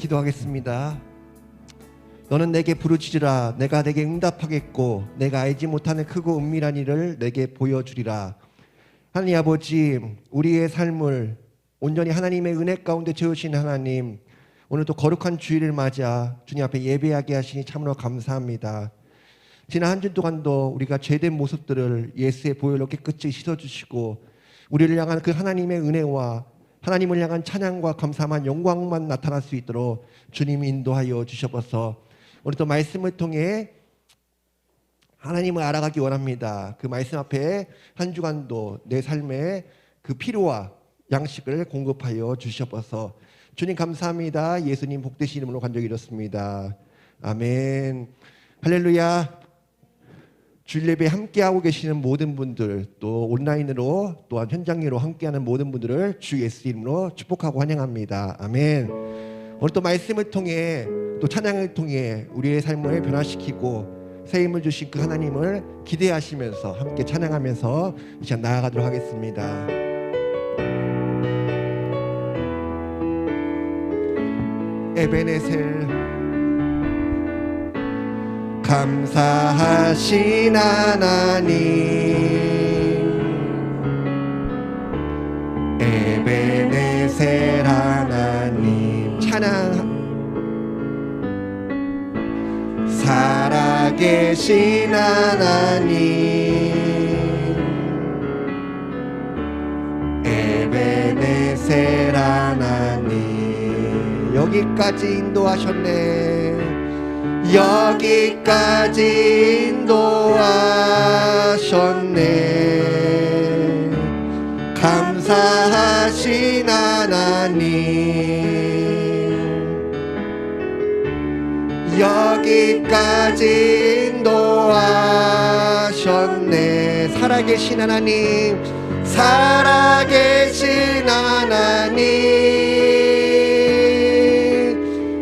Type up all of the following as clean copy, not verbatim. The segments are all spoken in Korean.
기도하겠습니다. 너는 내게 부르짖으라. 내가 내게 응답하겠고 내가 알지 못하는 크고 은밀한 일을 내게 보여주리라. 하나님 아버지, 우리의 삶을 온전히 하나님의 은혜 가운데 채우신 하나님, 오늘도 거룩한 주일을 맞아 주님 앞에 예배하게 하시니 참으로 감사합니다. 지난 한 주 동안도 우리가 죄된 모습들을 예수의 보혈로 깨끗이 씻어주시고 우리를 향한 그 하나님의 은혜와 하나님을 향한 찬양과 감사만 영광만 나타날 수 있도록 주님이 인도하여 주셔서 오늘도 말씀을 통해 하나님을 알아가기 원합니다. 그 말씀 앞에 한 주간도 내 삶에 그 필요와 양식을 공급하여 주셔서 주님 감사합니다. 예수님 복되신 이름으로 간절히 이렇습니다. 아멘. 할렐루야. 주일 예배 함께하고 계시는 모든 분들, 또 온라인으로 또한 현장으로 함께하는 모든 분들을 주 예수 이름으로 축복하고 환영합니다. 아멘. 오늘 또 말씀을 통해 또 찬양을 통해 우리의 삶을 변화시키고 새 힘을 주신 그 하나님을 기대하시면서 함께 찬양하면서 이 시간 나아가도록 하겠습니다. 에베네셀. 감사하신 하나님, 에베네셀 하나님, 찬양. 살아계신 하나님, 에베네셀 하나님, 여기까지 인도하셨네. 여기까지 인도하셨네. 감사하신 하나님, 여기까지 인도하셨네. 살아계신 하나님, 살아계신 하나님,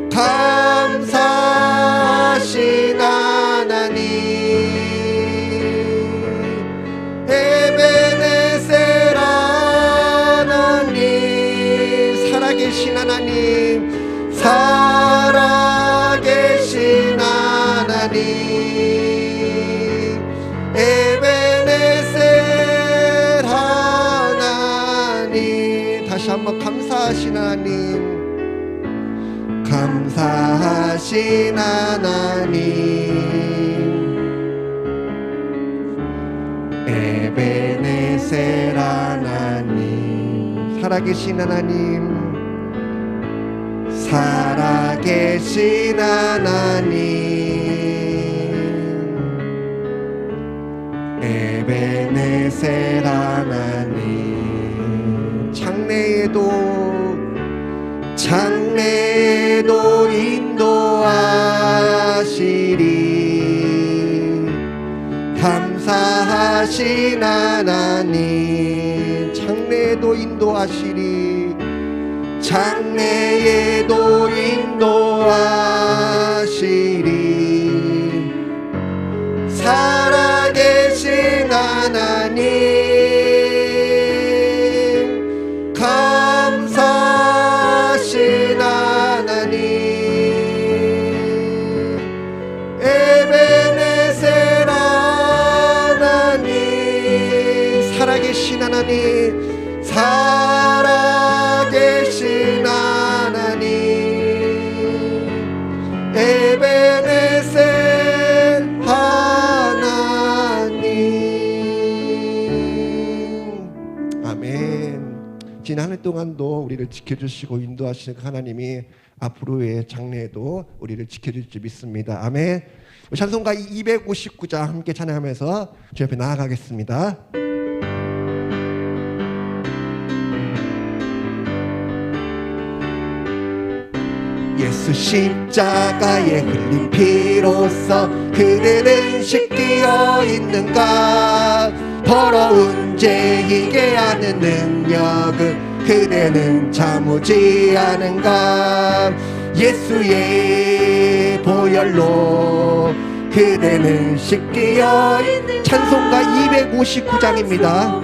감사하신 하나님, 에베네셀 하나님, 살아계신 하나님, 살아계신 하나님, 에베네셀 하나님. 다시 한번 감사하신 하나님, 감사하신 하나님, 에베네셀 하나님, 살아계신 하나님, 살아계신 하나님, 에베네셀 하나님, 장래에도 인도하시리. 감사하신 하나님, 장래에도 인도하시리. 장래에도 인도하시리. 살아계신 하나님, 감사하신 하나님, 에베네셀 하나님, 살아계신 하나님, 살아계신 하나님, 에베네셀 하나님. 아멘. 지난 한 해 동안도 우리를 지켜주시고 인도하시는 하나님이 앞으로의 장래에도 우리를 지켜줄 줄 믿습니다. 아멘. 찬송가 259장 함께 찬양하면서 주 옆에 나아가겠습니다. 예수 십자가에 흘린 피로써 그대는 씻기어 있는가. 더러운 죄 이게 하는 능력을 그대는 참으지 않은가. 예수의 보혈로 그대는 씻기어 있는가. 찬송가 259장입니다.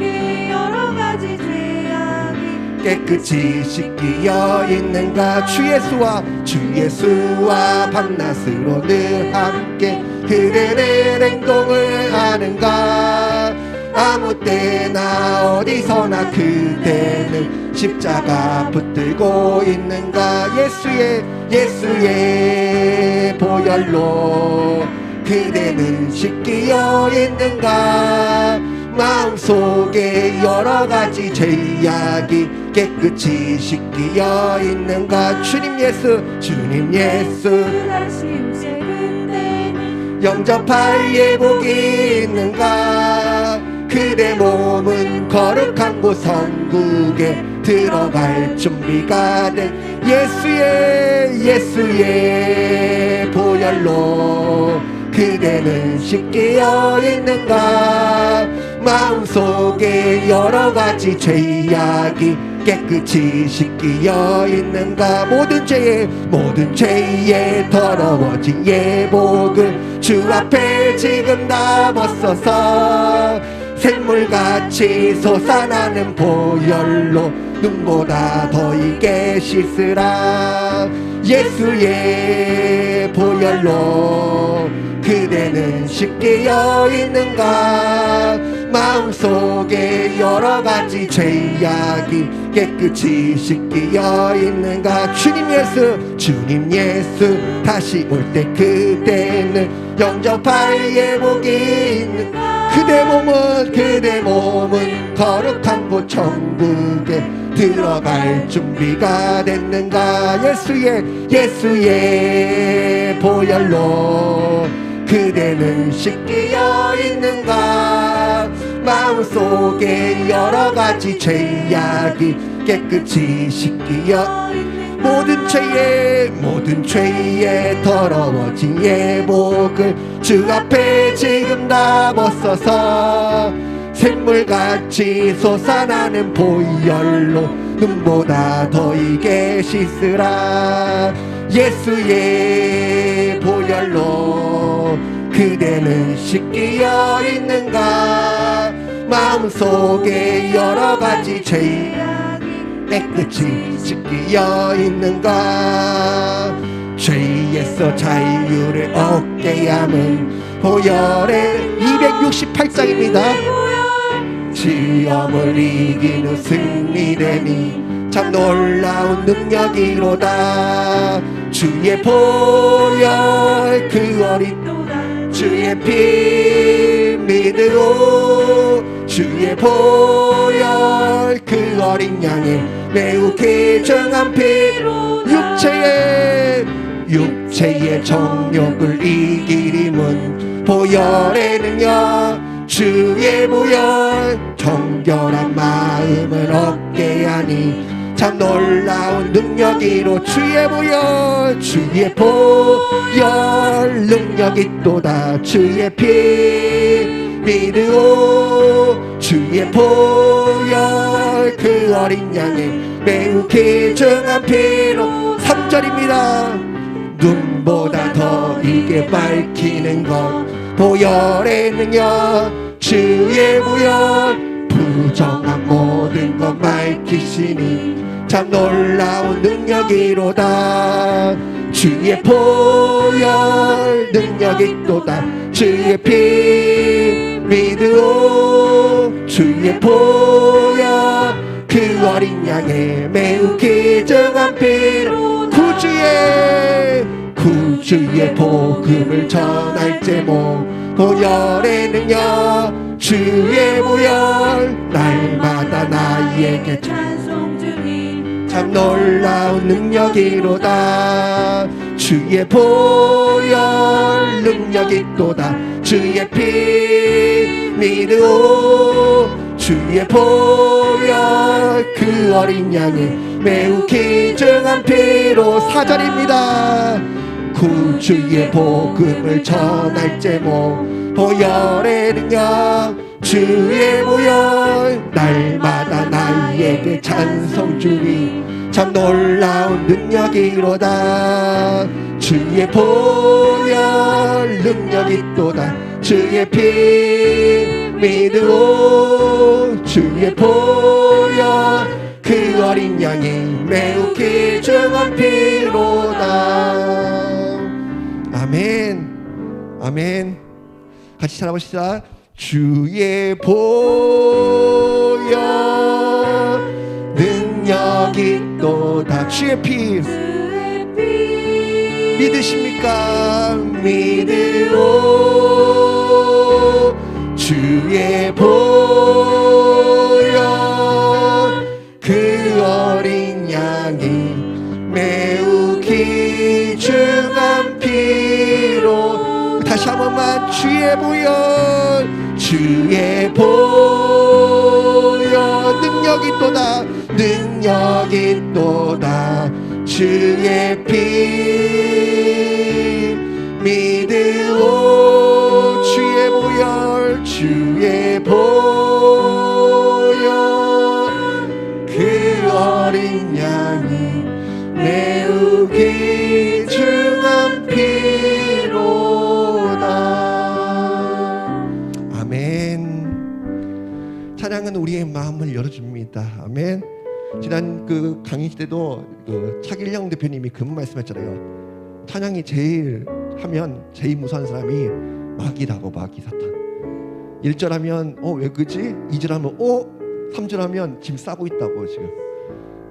깨끗이 씻기어 있는가. 주 예수와 밤낮으로 늘 함께 그대의 행동을 아는가. 아무 때나 어디서나 그대는 십자가 붙들고 있는가. 예수의 보혈로 그대는 씻기어 있는가. 마음속에 여러가지 죄악이 깨끗이 씻기어 있는가. 주님 예수 영접할 예복이 있는가. 그대 몸은 거룩한 곳 천국에 들어갈 준비가 된 예수의 보혈로 그대는 씻기어 있는가. 마음속에 여러가지 죄악이 깨끗이 씻기어 있는가. 모든 죄에 더러워진 예복을 주 앞에 지금 다 벗어서 샘물같이 솟아나는 보혈로 눈보다 더 익게 씻으라. 예수의 보혈로 그대는 씻기어 있는가. 마음속에 여러가지 죄악이 깨끗이 씻기어 있는가. 주님 예수 다시 올 때 그대는 영접할 예복이 있는가. 그대 몸은 거룩한 곳 천국에 들어갈 준비가 됐는가. 예수의 보혈로 그대는 씻기어 있는가. 마음속에 여러가지 죄악이 깨끗이 씻기어 모든 죄에 더러워진 예복을 주 앞에 지금 다 벗어서 샘물같이 솟아나는 보혈로 눈보다 더 익게 씻으라. 예수의 보혈로 그대는 씻기어 있는가. 마음속에 여러가지 죄악이 깨끗이 씻기어 있는가. 죄에서 자유를 얻게 함은 보혈의 268장입니다 시험을 이기는 승리되니 참 놀라운 능력이로다. 주의 보혈 그 어린 주의 피 믿으오. 주의 보혈 그 어린 양의 매우 귀중한 피로 육체의 정욕을 이기림은 보혈의 능력. 주의 보혈 정결한 마음을 얻게 하니 참 놀라운 능력이로. 주의 보혈 능력이 또다. 주의 피 믿으오. 주의 보혈 그 어린 양의 매우 귀중한 피로. 3절입니다. 눈보다 더 익게 밝히는 것 보혈의 능력. 주의 보혈 부정한 모든 것 밝히시니 참 놀라운 능력이로다. 주의 보혈 능력이 또다. 주의 피 믿으오. 주의 보혈 그 어린 양의 매우 귀중한 피로 구주의 복음을 전할 제목 보혈의 능력. 주의 보혈 날마다 나에게 찬송 주니 참 놀라운 능력이로다. 주의 보혈 능력이 또다. 주의 피 믿으오. 주의 보혈 그 어린 양의 매우 귀중한 피로. 4절입니다. 구주의 복음을 전할 제목 보혈의 능력. 주의 보혈 날마다 나에게 찬송 주니 참 놀라운 능력이로다. 주의 보혈 능력이 또다. 주의 피 믿으오. 주의 보혈 그 그 어린 양이 매우 귀중한 피로다. 아멘. 아멘. 같이 찾아보시다. 주의 보혈 능력이 있도다. 주의 피 믿으십니까? 믿으오. 주의 보혈 그 어린 양이 매우 귀중한 피로. 다시 한 번만. 주의 보혈 주의 보혈 능력이 있도다. 능력이 있도다. 주의 피 믿으오. 주의 보혈 주의 보혈 그 어린 양이 매우 귀중한 피로다. 아멘. 찬양은 우리의 마음을 열어줍니다. 아멘. 지난 그 강의 때도 그 차길영 대표님이 그 말씀했잖아요. 찬양이 제일 하면 제일 무서운 사람이 마귀라고. 마귀 사탄. 1절 하면 왜 그지? 2절 하면 3절 하면 지금 싸고 있다고 지금.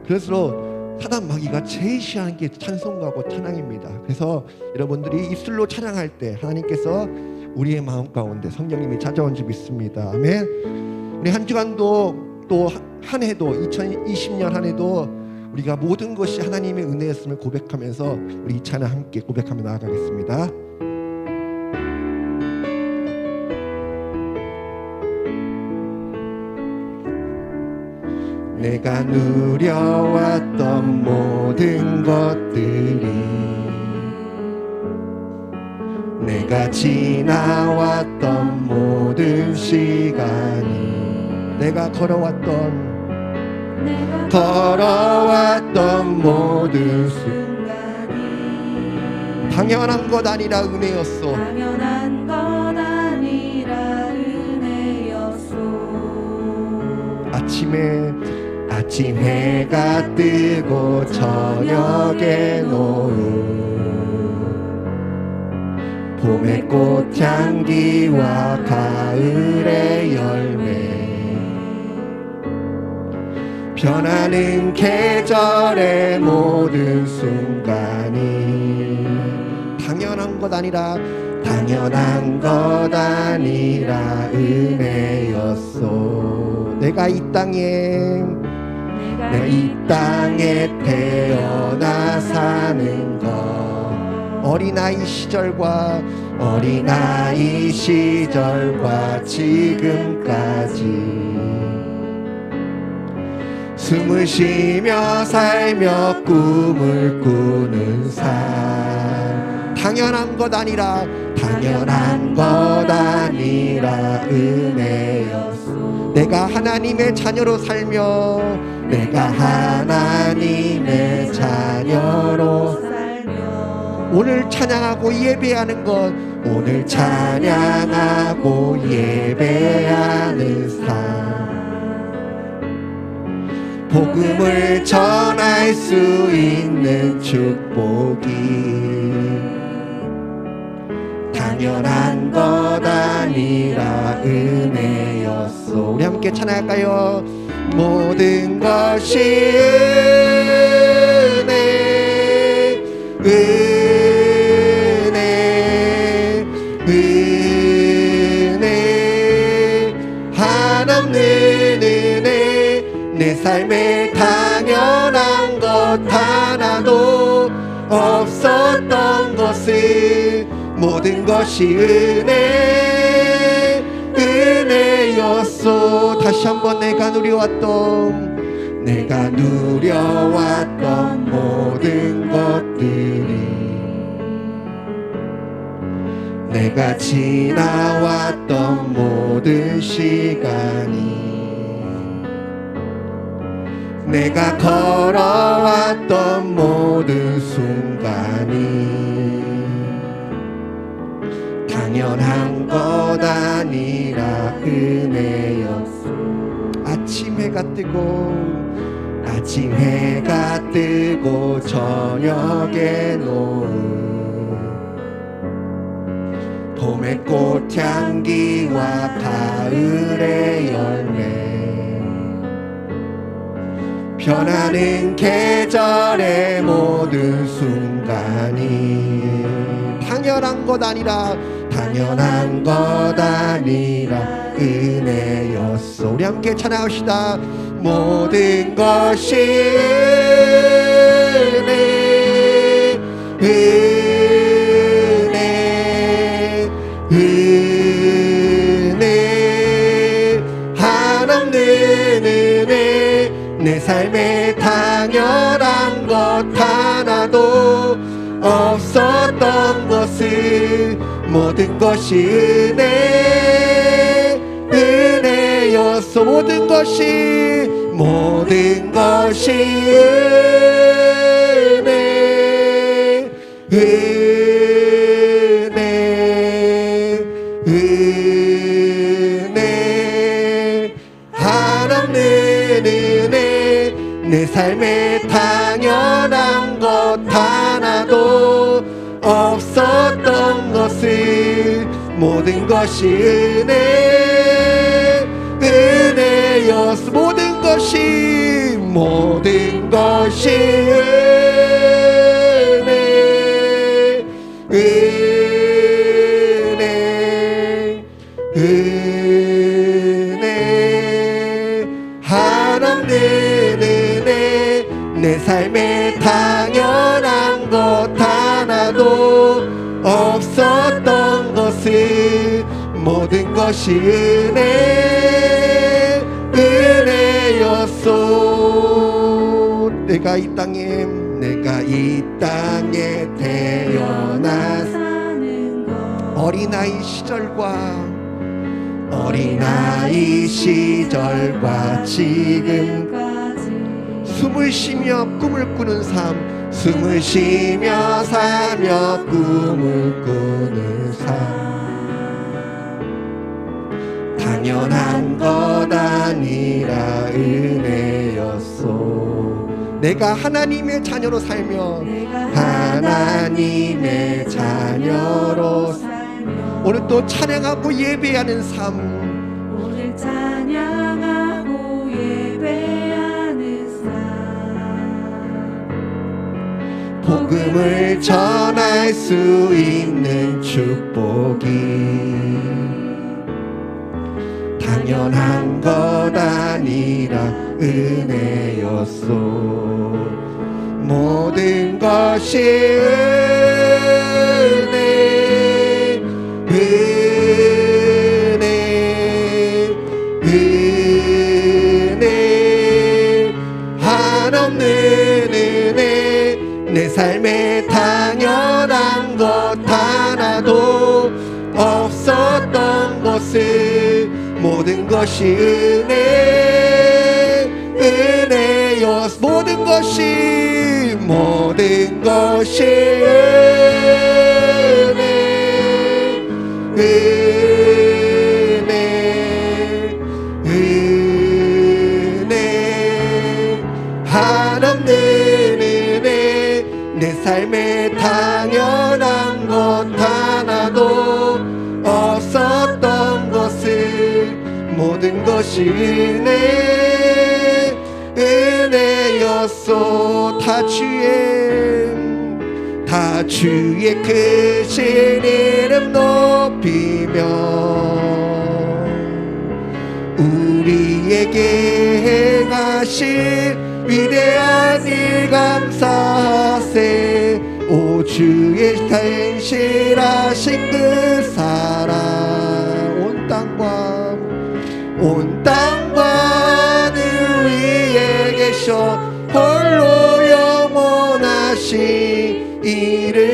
그래서 사단 마귀가 제일 싫어하는 게 찬송가고 찬양입니다. 그래서 여러분들이 입술로 찬양할 때 하나님께서 우리의 마음 가운데 성령님이 찾아온 줄 믿습니다. 아멘. 우리 한 주간도 또 한 해도 2020년 한 해도 우리가 모든 것이 하나님의 은혜였음을 고백하면서 우리 이 찬양 함께 고백하며 나아가겠습니다. 내가 누려왔던 모든 것들이 내가 지나왔던 모든 시간이 내가 걸어왔던 모든 순간이 당연한 것 아니라 은혜였소. 당연한 것 아니라 은혜였소. 아침 해가 뜨고 저녁에 노을 봄의 꽃향기와 가을의 열매 변하는 계절의 모든 순간이 당연한 것 아니라 은혜였소. 내가 이 땅에 태어나 사는 것 어린아이 시절과 지금까지 숨을 쉬며 살며 꿈을 꾸는 삶 당연한 것 아니라 은혜였소. 내가 하나님의 자녀로 살며 오늘 찬양하고 예배하는 것 삶 복음을 전할 수 있는 축복이 당연한 것 아니라 은혜였소. 우리 함께 찬양할까요? 모든 것이 은혜 한없는 은혜 내 삶에 당연한 것 하나도 없었던 것을 모든 것이 은혜였소. 다시 한번 내가 누려왔던 모든 것들이 내가 지나왔던 모든 시간이 내가 걸어왔던 모든 순간이 당연한 것 아니라 은혜였소. 아침 해가 뜨고 아침 해가 뜨고 저녁에 노을 봄의 꽃향기와 가을의 열매 변하는 계절의 모든 순간이 당연한 것 아니라 당연한 것 아니라 은혜였어. 우리 함께 찬양합시다. 모든 것이 은혜 은혜 은혜 한없는 은혜 내 삶에 당연한 것 하나도 없었던 것을 모든 것이 은혜 은혜였어. 모든 것이 은혜 은혜 은혜 한없는 은혜 내 삶에 당연한 것 하나도 없었던 것을 모든 것이 은혜였어. 모든 것이 은혜 은혜 한없는 은혜 내 삶에 당연한 것 하나도 없었던 것을 모든 것이 은혜였소. 내가 이 땅에 태어나서 어린아이 시절과 지금까지 숨을 쉬며 꿈을 꾸는 삶 숨을 쉬며 살며 꿈을 꾸는 삶 당연한 것 아니라 은혜였소. 내가 하나님의 자녀로 살며 하나님의 자녀로 오늘 또 찬양하고 예배하는 삶 오늘 찬양하고 예배하는 삶 복음을 전할 수 있는 축복이 당연한 것 아니라 은혜였소. 모든 것이 은혜 은혜 한없는 은혜 내 삶에 당연한 것 하나도 없었던 것을 모든 것이 은혜였어. 모든 것이 은혜 한없는 은혜 내 삶에 당연한 것 하나도 없었던 것을 모든 것이 은혜였소. 다 주의 크신 이름 높이며 우리에게 행하신 위대한 일 감사하세. 오 주의 행실하신 그 사랑 온 땅과 늘 위에 계셔 홀로 영원하신 이름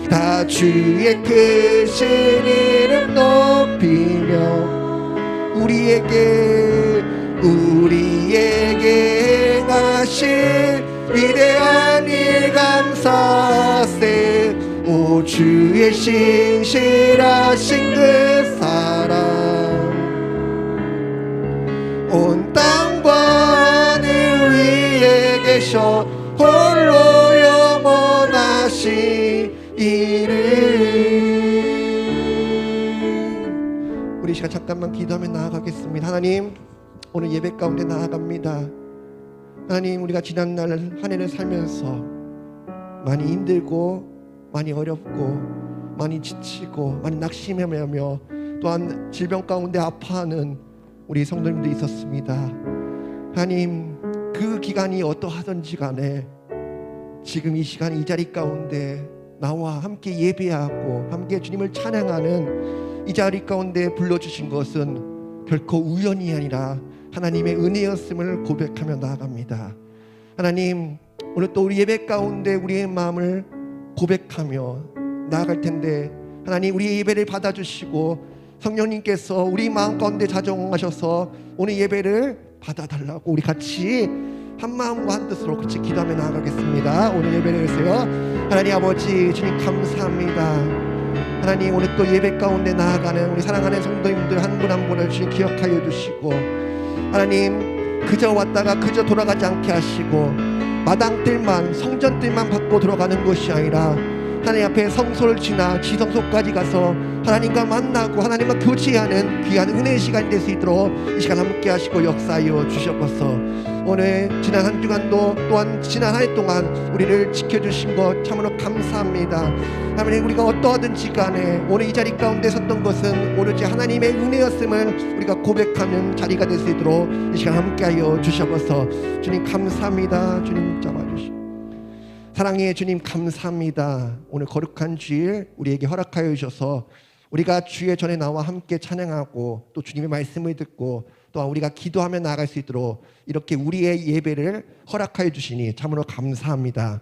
다 주의 크신 이름 높이며 우리에게 행하신 위대한 일 감사하세. 오 주의 신실하신 그 사랑 온 땅 일은. 우리 시간 잠깐만 기도하며 나아가겠습니다. 하나님, 오늘 예배 가운데 나아갑니다. 하나님, 우리가 지난날 한 해를 살면서 많이 힘들고 많이 어렵고 많이 지치고 많이 낙심하며 또한 질병 가운데 아파하는 우리 성도님도 있었습니다. 하나님, 그 기간이 어떠하든지 간에 지금 이 시간 이 자리 가운데 나와 함께 예배하고 함께 주님을 찬양하는 이 자리 가운데 불러주신 것은 결코 우연이 아니라 하나님의 은혜였음을 고백하며 나아갑니다. 하나님, 오늘 또 우리 예배 가운데 우리의 마음을 고백하며 나아갈 텐데, 하나님, 우리의 예배를 받아주시고 성령님께서 우리 마음 가운데 자정하셔서 오늘 예배를 받아달라고 우리 같이 한 마음과 한 뜻으로 같이 기도하며 나아가겠습니다. 오늘 예배를 해주세요. 하나님 아버지, 주님 감사합니다. 하나님, 오늘 또 예배 가운데 나아가는 우리 사랑하는 성도님들 한 분 한 분을 주님 기억하여 주시고, 하나님, 그저 왔다가 그저 돌아가지 않게 하시고 마당들만 성전들만 받고 돌아가는 것이 아니라 하나님 앞에 성소를 지나 지성소까지 가서 하나님과 만나고 하나님과 교제하는 귀한 은혜의 시간이 될 수 있도록 이 시간 함께 하시고 역사하여 주셔서 오늘 지난 한 주간도 또한 지난 한 해 동안 우리를 지켜주신 것 참으로 감사합니다. 하나님, 우리가 어떠하든지 간에 오늘 이 자리 가운데 섰던 것은 오로지 하나님의 은혜였음을 우리가 고백하는 자리가 될 수 있도록 이 시간 함께하여 주셔서 주님 감사합니다. 주님 잡아주시고 사랑의 주님 감사합니다. 오늘 거룩한 주일 우리에게 허락하여 주셔서 우리가 주의 전에 나와 함께 찬양하고 또 주님의 말씀을 듣고 또한 우리가 기도하며 나아갈 수 있도록 이렇게 우리의 예배를 허락하여 주시니 참으로 감사합니다.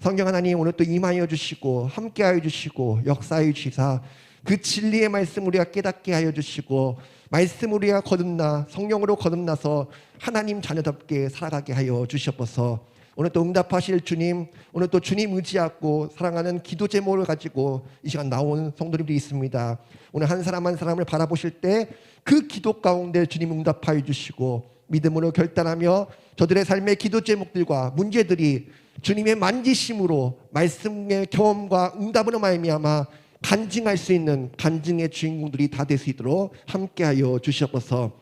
성경 하나님, 오늘 또 임하여 주시고 함께하여 주시고 역사하여 주시사 그 진리의 말씀 우리가 깨닫게 하여 주시고 말씀 우리가 거듭나 성령으로 거듭나서 하나님 자녀답게 살아가게 하여 주시옵소서. 오늘 또 응답하실 주님, 오늘 또 주님 의지하고 사랑하는 기도 제목을 가지고 이 시간 나온 성도님들이 있습니다. 오늘 한 사람 한 사람을 바라보실 때 그 기도 가운데 주님 응답하여 주시고 믿음으로 결단하며 저들의 삶의 기도 제목들과 문제들이 주님의 만지심으로 말씀의 경험과 응답으로 말미암아 간증할 수 있는 간증의 주인공들이 다 될 수 있도록 함께하여 주시옵소서.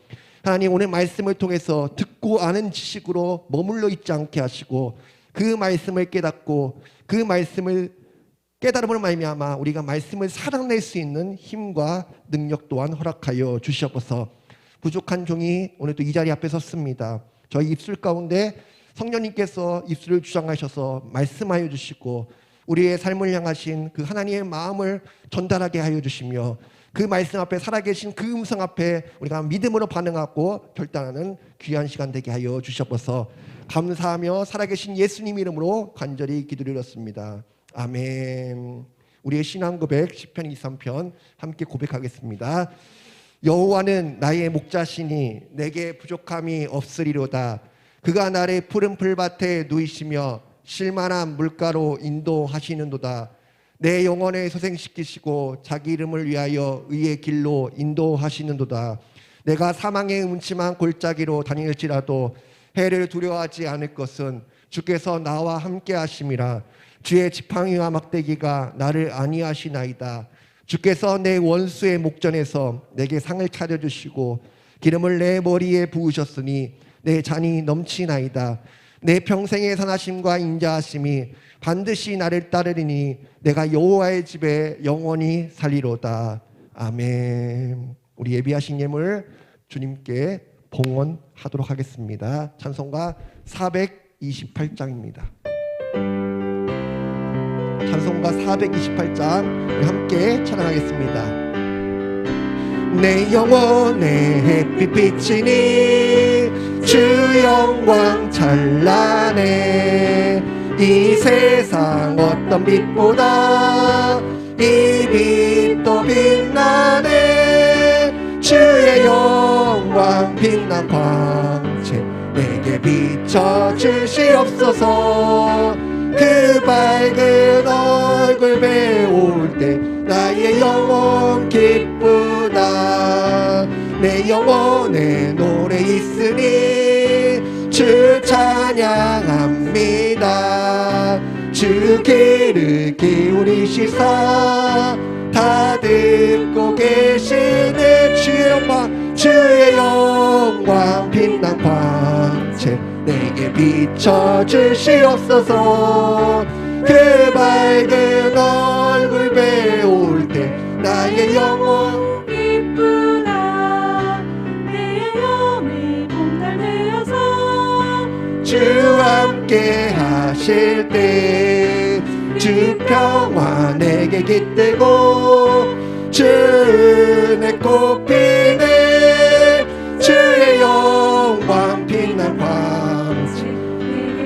하나님, 오늘 말씀을 통해서 듣고 아는 지식으로 머물러 있지 않게 하시고 그 말씀을 깨닫고 그 말씀을 깨달음으로 말미암아 우리가 말씀을 살아낼 수 있는 힘과 능력 또한 허락하여 주시옵소서. 부족한 종이 오늘 또 이 자리 앞에 섰습니다. 저희 입술 가운데 성령님께서 입술을 주장하셔서 말씀하여 주시고 우리의 삶을 향하신 그 하나님의 마음을 전달하게 하여 주시며 그 말씀 앞에 살아계신 그 음성 앞에 우리가 믿음으로 반응하고 결단하는 귀한 시간 되게 하여 주시옵소서. 감사하며 살아계신 예수님 이름으로 간절히 기도드렸습니다. 아멘. 우리의 신앙 고백 시편 23편 함께 고백하겠습니다. 여호와는 나의 목자시니 내게 부족함이 없으리로다. 그가 나를 푸른 풀밭에 누이시며 쉴만한 물가로 인도하시는도다. 내 영혼을 소생시키시고 자기 이름을 위하여 의의 길로 인도하시는도다. 내가 사망의 음침한 골짜기로 다닐지라도 해를 두려워하지 않을 것은 주께서 나와 함께 하심이라. 주의 지팡이와 막대기가 나를 안위하시나이다. 주께서 내 원수의 목전에서 내게 상을 차려주시고 기름을 내 머리에 부으셨으니 내 잔이 넘치나이다. 내 평생의 선하심과 인자하심이 반드시 나를 따르리니 내가 여호와의 집에 영원히 살리로다. 아멘. 우리 예비하신 예물 주님께 봉헌하도록 하겠습니다. 찬송가 428장입니다. 찬송가 428장 우리 함께 찬양하겠습니다. 내 영혼의 햇빛 비치니 주 영광 찬란해. 이 세상 어떤 빛보다 이 빛도 빛나네. 주의 영광 빛난 광채 내게 비춰주시옵소서. 그 밝은 얼굴 배울 때 나의 영혼 기쁘다. 내 영혼에 노래 있으니 주 찬양합니다. 주 귀를 기울이시사 다 듣고 계시네. 주의 영광 빛난 광채 내게 비춰주시옵소서. 그 밝은 얼굴 배울 때 나의 영혼 기쁘다. 내 영혼이 봉달되어서 주 함께 하실 때 주 평화 내게 깃들고 주 은혜 꽃피네. 주의 영광 빛난 광채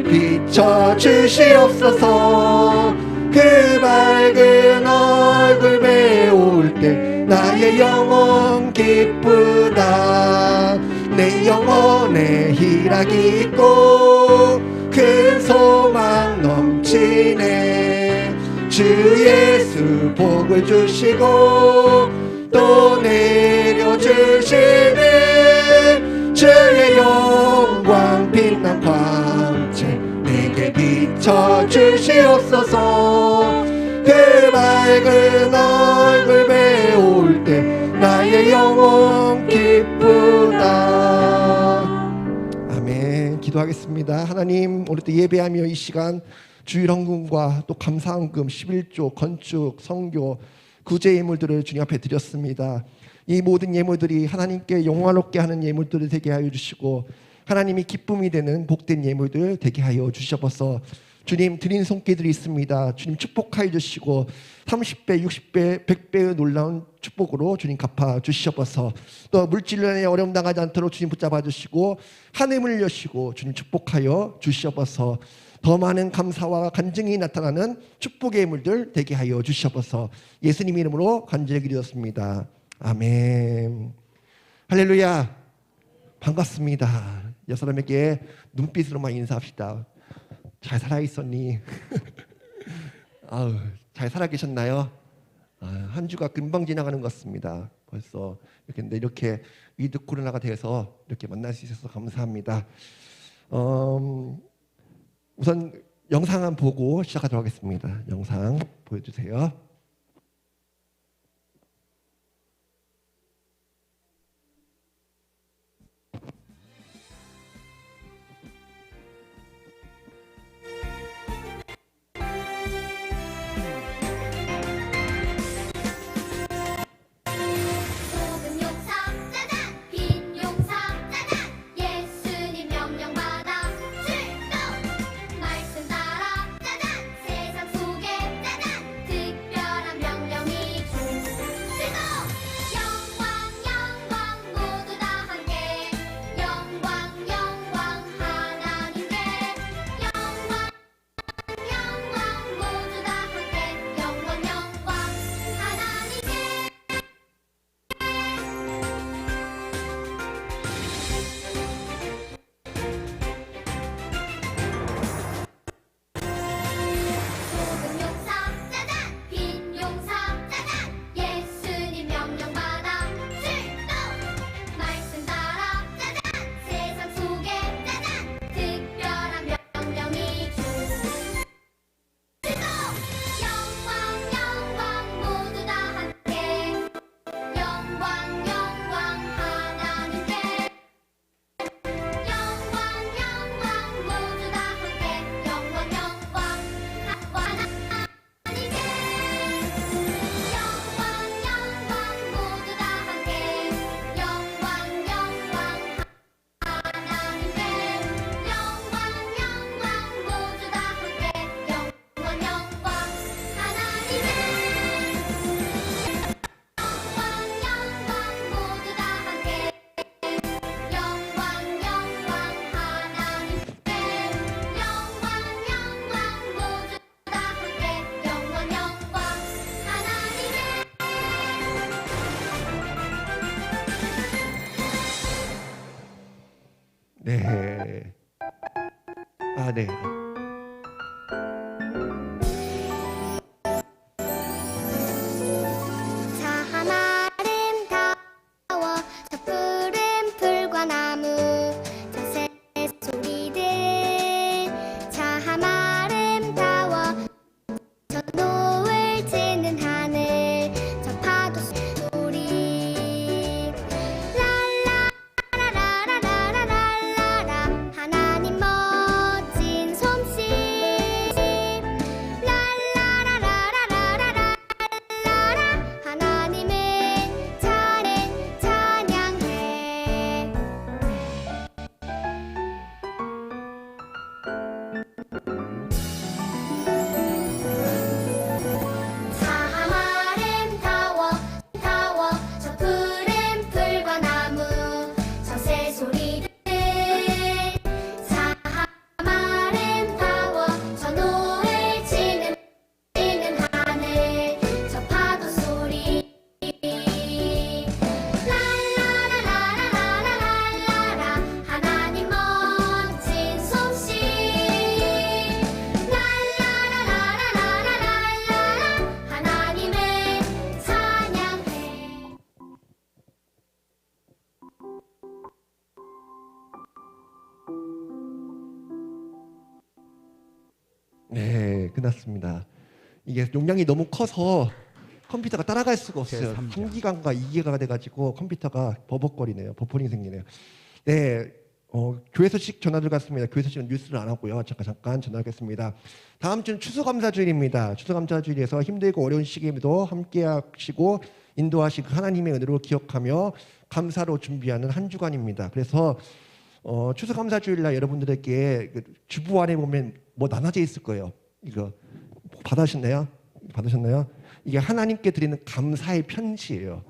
비춰주시옵소서. 그 밝은 얼굴 배울 때 나의 영혼 기쁘다. 내 영혼에 희락이 있고 큰 소망 넘치네. 주 예수 복을 주시고 또 내려주시네. 주의 영광 빛난 광채 내게 비춰주시옵소서. 그 밝은 얼굴 배울 때 나의 영혼 기쁘다. 아멘. 기도하겠습니다. 하나님, 오늘 또 예배하며 이 시간 주일헌금과 또 감사헌금 11조 건축 성교 구제 예물들을 주님 앞에 드렸습니다. 이 모든 예물들이 하나님께 영광롭게 하는 예물들을 되게 하여 주시고 하나님이 기쁨이 되는 복된 예물들 되게 하여 주셔서 주님 드린 손길들이 있습니다. 주님 축복하여 주시고 30배, 60배, 100배의 놀라운 축복으로 주님 갚아 주셔서 또 물질론에 어려움 당하지 않도록 주님 붙잡아 주시고 하늘을 여시고 주님 축복하여 주셔서 더 많은 감사와 간증이 나타나는 축복의 예물들 되게 하여 주셔서 예수님 이름으로 간절히 기도했습니다. 아멘. 할렐루야. 반갑습니다. 여러 사람에게 눈빛으로만 인사합시다. 잘 살아있었니? 아우, 잘 살아계셨나요? 한 주가 금방 지나가는 것 같습니다. 벌써 이렇게 위드 코로나가 돼서 이렇게 만날 수 있어서 감사합니다. 우선 영상 한번 보고 시작하도록 하겠습니다. 영상 보여주세요. 네. 네. 참 아름다워 저 푸른 풀과 나무 저 새소리들 참 아름다워 끝났습니다. 이게 용량이 너무 커서 컴퓨터가 따라갈 수가 없어요. 제3장. 3기가인가 2기가가 돼가지고 컴퓨터가 버벅거리네요. 버퍼링 생기네요. 네, 교회 소식 전화 들어갔습니다. 교회 소식은 뉴스를 안 하고요. 잠깐 전화하겠습니다. 다음 주는 추수감사주일입니다. 추수감사주일에서 힘들고 어려운 시기에도 함께하시고 인도하시고 하나님의 은혜로 기억하며 감사로 준비하는 한 주간입니다. 그래서 추수감사주일날 여러분들에게 그 주보 안에 보면 뭐 나눠져 있을 거예요. 이거 받으셨나요? 이게 하나님께 드리는 감사의 편지예요.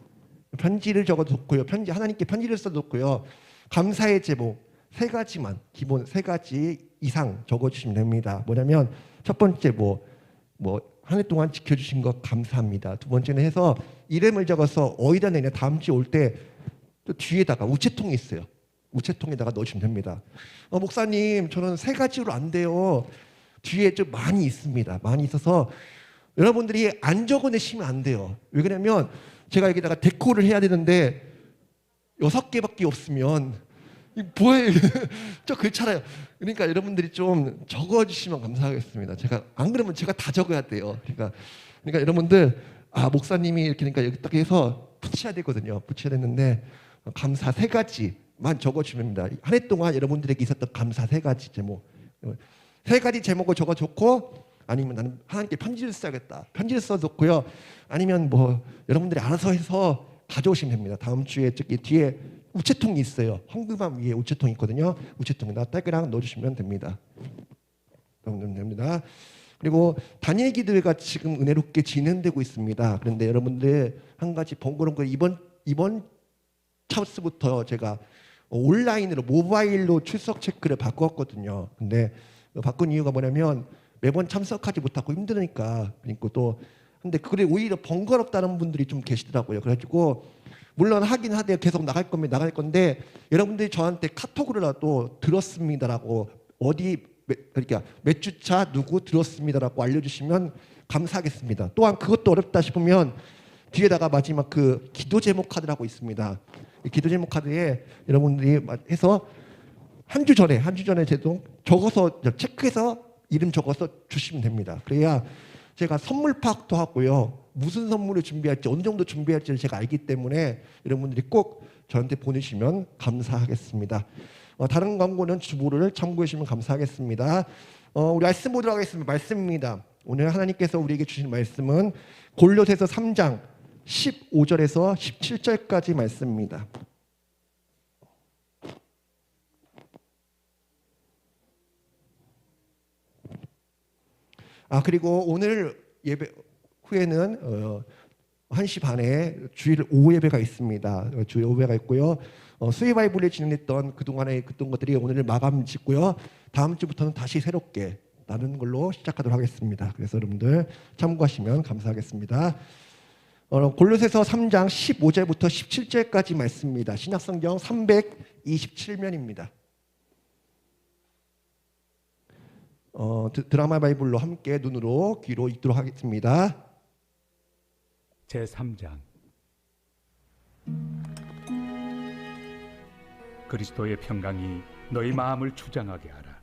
편지를 적어뒀고요. 하나님께 편지를 써뒀고요. 감사의 제목 3가지만, 기본 3가지 이상 적어주시면 됩니다. 뭐냐면 첫 번째 한 해 동안 지켜주신 것 감사합니다. 두 번째는 해서 이름을 적어서 어디다 내냐 다음 주에 올 때 또 뒤에다가 우체통이 있어요. 우체통에다가 넣으시면 됩니다. 목사님 저는 3가지로 안 돼요. 뒤에 좀 많이 있습니다. 많이 있어서 여러분들이 안 적어내시면 안 돼요. 왜 그러냐면 제가 여기다가 데코를 해야 되는데 6개밖에 없으면 이 뭐예요? 저 그렇잖아요. 그러니까 여러분들이 좀 적어주시면 감사하겠습니다. 제가 안 그러면 제가 다 적어야 돼요. 그러니까 여러분들 목사님이 이렇게 그러니까 여기 딱 해서 붙여야 되거든요. 붙여야 되는데 감사 3가지만 적어주면 됩니다. 한 해 동안 여러분들에게 있었던 감사 3가지 제목, 3가지 제목을 적어줬고 아니면 나는 하나님께 편지를 써야겠다. 편지를 써줬고요. 아니면 뭐 여러분들이 알아서 해서 가져오시면 됩니다. 다음 주에 저기 뒤에 우체통이 있어요. 헌금함 위에 우체통이 있거든요. 우체통에다 딸그랑 넣어주시면 됩니다. 넣으면 됩니다. 그리고 단일 기도회가 지금 은혜롭게 진행되고 있습니다. 그런데 여러분들 한 가지 번거로운 거 이번 차부터 제가 온라인으로 모바일로 출석 체크를 바꿨거든요. 근데 바꾼 이유가 뭐냐면 매번 참석하지 못하고 힘드니까. 그리고 또 근데 그게 오히려 번거롭다는 분들이 좀 계시더라고요. 그래가지고 물론 하긴 하되 계속 나갈 건데 여러분들이 저한테 카톡으로라도 들었습니다라고 그러니까 몇 주차 누구 들었습니다라고 알려주시면 감사하겠습니다. 또한 그것도 어렵다 싶으면 뒤에다가 마지막 그 기도 제목 카드라고 있습니다. 이 기도 제목 카드에 여러분들이 해서 한 주 전에 제도 적어서 체크해서 이름 적어서 주시면 됩니다. 그래야 제가 선물 파악도 하고요. 무슨 선물을 준비할지 어느 정도 준비할지를 제가 알기 때문에 여러분들이 꼭 저한테 보내시면 감사하겠습니다. 다른 광고는 주보를 참고해 주시면 감사하겠습니다. 우리 말씀 보도록 하겠습니다. 말씀입니다. 오늘 하나님께서 우리에게 주신 말씀은 골로새서 3장 15절에서 17절까지 말씀입니다. 그리고 오늘 예배 후에는 1시 반에 주일 오후 예배가 있습니다. 주일 오후 예배가 있고요. 수요 바이블에 진행했던 그동안에 그던 것들이 오늘 마감 짓고요. 다음 주부터는 다시 새롭게 나누는 걸로 시작하도록 하겠습니다. 그래서 여러분들 참고하시면 감사하겠습니다. 골로새서 3장 15절부터 17절까지 말씀입니다. 신약성경 327면입니다. 드라마 바이블로 함께 눈으로 귀로 읽도록 하겠습니다. 제3장. 그리스도의 평강이 너희 마음을 주장하게 하라.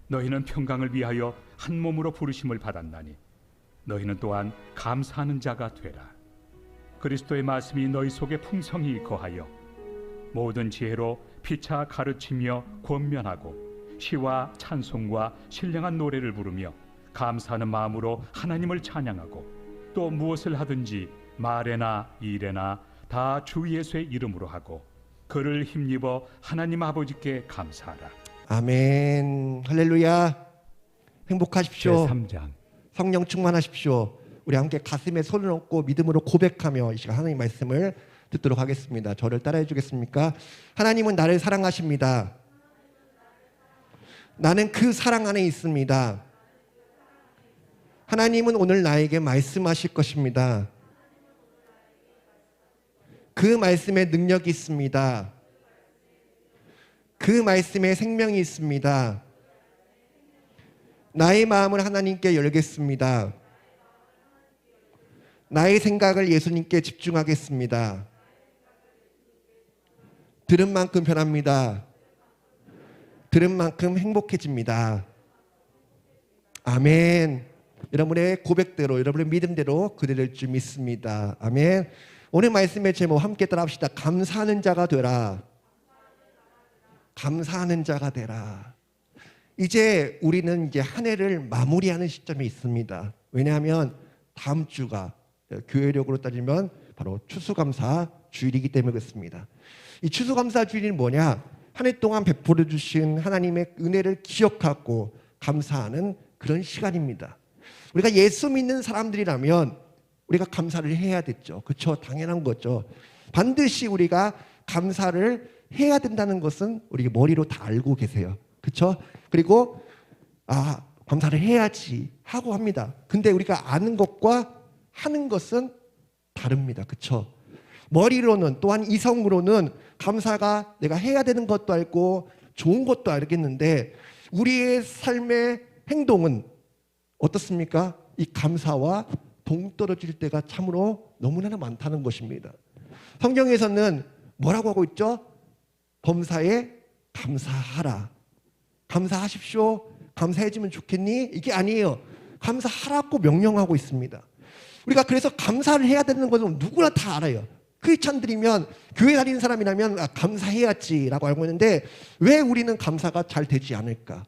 너희는 평강을 위하여 한 몸으로 부르심을 받았나니 너희는 또한 감사하는 자가 되라. 그리스도의 말씀이 너희 속에 풍성히 거하여 모든 지혜로 피차 가르치며 권면하고 시와 찬송과 신령한 노래를 부르며 감사하는 마음으로 하나님을 찬양하고 또 무엇을 하든지 말에나 일에나 다 주 예수의 이름으로 하고 그를 힘입어 하나님 아버지께 감사하라. 아멘. 할렐루야. 행복하십시오. 제3장. 성령 충만하십시오. 우리 함께 가슴에 손을 얹고 믿음으로 고백하며 이 시간 하나님 말씀을 듣도록 하겠습니다. 저를 따라해 주겠습니까? 하나님은 나를 사랑하십니다. 나는 그 사랑 안에 있습니다. 하나님은 오늘 나에게 말씀하실 것입니다. 그 말씀에 능력이 있습니다. 그 말씀에 생명이 있습니다. 나의 마음을 하나님께 열겠습니다. 나의 생각을 예수님께 집중하겠습니다. 들은 만큼 변합니다. 들은 만큼 행복해집니다. 아멘. 여러분의 고백대로, 여러분의 믿음대로 그대될 줄 믿습니다. 아멘. 오늘 말씀의 제목 함께 따라합시다. 감사하는 자가 되라. 감사하는 자가 되라. 이제 우리는 이제 한 해를 마무리하는 시점이 있습니다. 왜냐하면 다음 주가 교회력으로 따지면 바로 추수감사 주일이기 때문에 그렇습니다. 이 추수감사 주일은 뭐냐? 한 해 동안 베풀어 주신 하나님의 은혜를 기억하고 감사하는 그런 시간입니다. 우리가 예수 믿는 사람들이라면 우리가 감사를 해야 됐죠. 그렇죠? 당연한 거죠. 반드시 우리가 감사를 해야 된다는 것은 우리 머리로 다 알고 계세요. 그렇죠? 그리고 감사를 해야지 하고 합니다. 근데 우리가 아는 것과 하는 것은 다릅니다. 그렇죠? 머리로는 또한 이성으로는 감사가 내가 해야 되는 것도 알고 좋은 것도 알겠는데 우리의 삶의 행동은 어떻습니까? 이 감사와 동떨어질 때가 참으로 너무나 많다는 것입니다. 성경에서는 뭐라고 하고 있죠? 범사에 감사하라. 감사하십시오. 감사해주면 좋겠니? 이게 아니에요. 감사하라고 명령하고 있습니다. 우리가 그래서 감사를 해야 되는 것은 누구나 다 알아요. 크리스찬들이면 교회 다니는 사람이라면 감사해야지라고 알고 있는데 왜 우리는 감사가 잘 되지 않을까?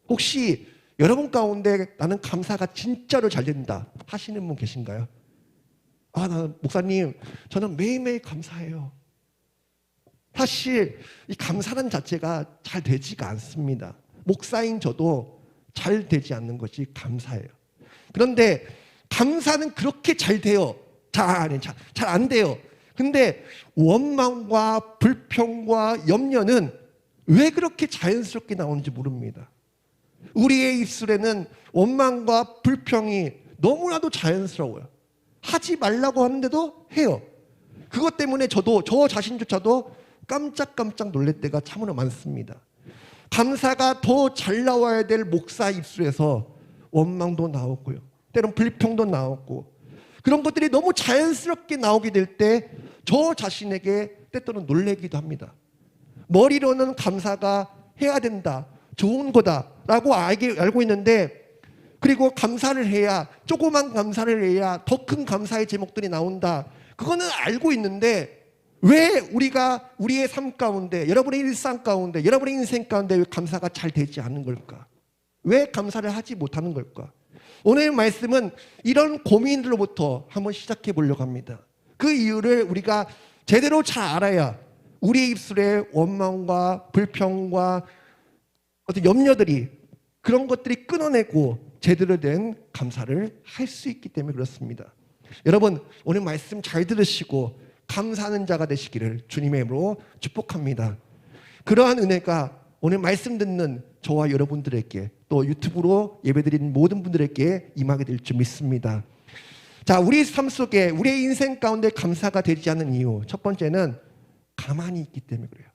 혹시 여러분 가운데 나는 감사가 진짜로 잘 된다 하시는 분 계신가요? 목사님, 저는 매일매일 감사해요. 사실 이 감사는 자체가 잘 되지가 않습니다. 목사인 저도 잘 되지 않는 것이 감사예요. 그런데 감사는 그렇게 잘 돼요. 잘 안 돼요. 근데 원망과 불평과 염려는 왜 그렇게 자연스럽게 나오는지 모릅니다. 우리의 입술에는 원망과 불평이 너무나도 자연스러워요. 하지 말라고 하는데도 해요. 그것 때문에 저 자신조차도 깜짝깜짝 놀랄 때가 참으로 많습니다. 감사가 더 잘 나와야 될 목사 입술에서 원망도 나오고요. 때론 불평도 나오고 그런 것들이 너무 자연스럽게 나오게 될 때 저 자신에게 때때로 놀래기도 합니다. 머리로는 감사가 해야 된다. 좋은 거다라고 알고 있는데 그리고 감사를 해야 조그만 감사를 해야 더 큰 감사의 제목들이 나온다. 그거는 알고 있는데 왜 우리가 우리의 삶 가운데 여러분의 일상 가운데 여러분의 인생 가운데 왜 감사가 잘 되지 않는 걸까? 왜 감사를 하지 못하는 걸까? 오늘 말씀은 이런 고민들로부터 한번 시작해 보려고 합니다. 그 이유를 우리가 제대로 잘 알아야 우리의 입술에 원망과 불평과 어떤 염려들이 그런 것들이 끊어내고 제대로 된 감사를 할 수 있기 때문에 그렇습니다. 여러분 오늘 말씀 잘 들으시고 감사하는 자가 되시기를 주님의 이름으로 축복합니다. 그러한 은혜가 오늘 말씀 듣는 저와 여러분들에게 또 유튜브로 예배드리는 모든 분들에게 임하게 될 줄 믿습니다. 자, 우리 삶 속에 우리의 인생 가운데 감사가 되지 않는 이유 첫 번째는 가만히 있기 때문에 그래요.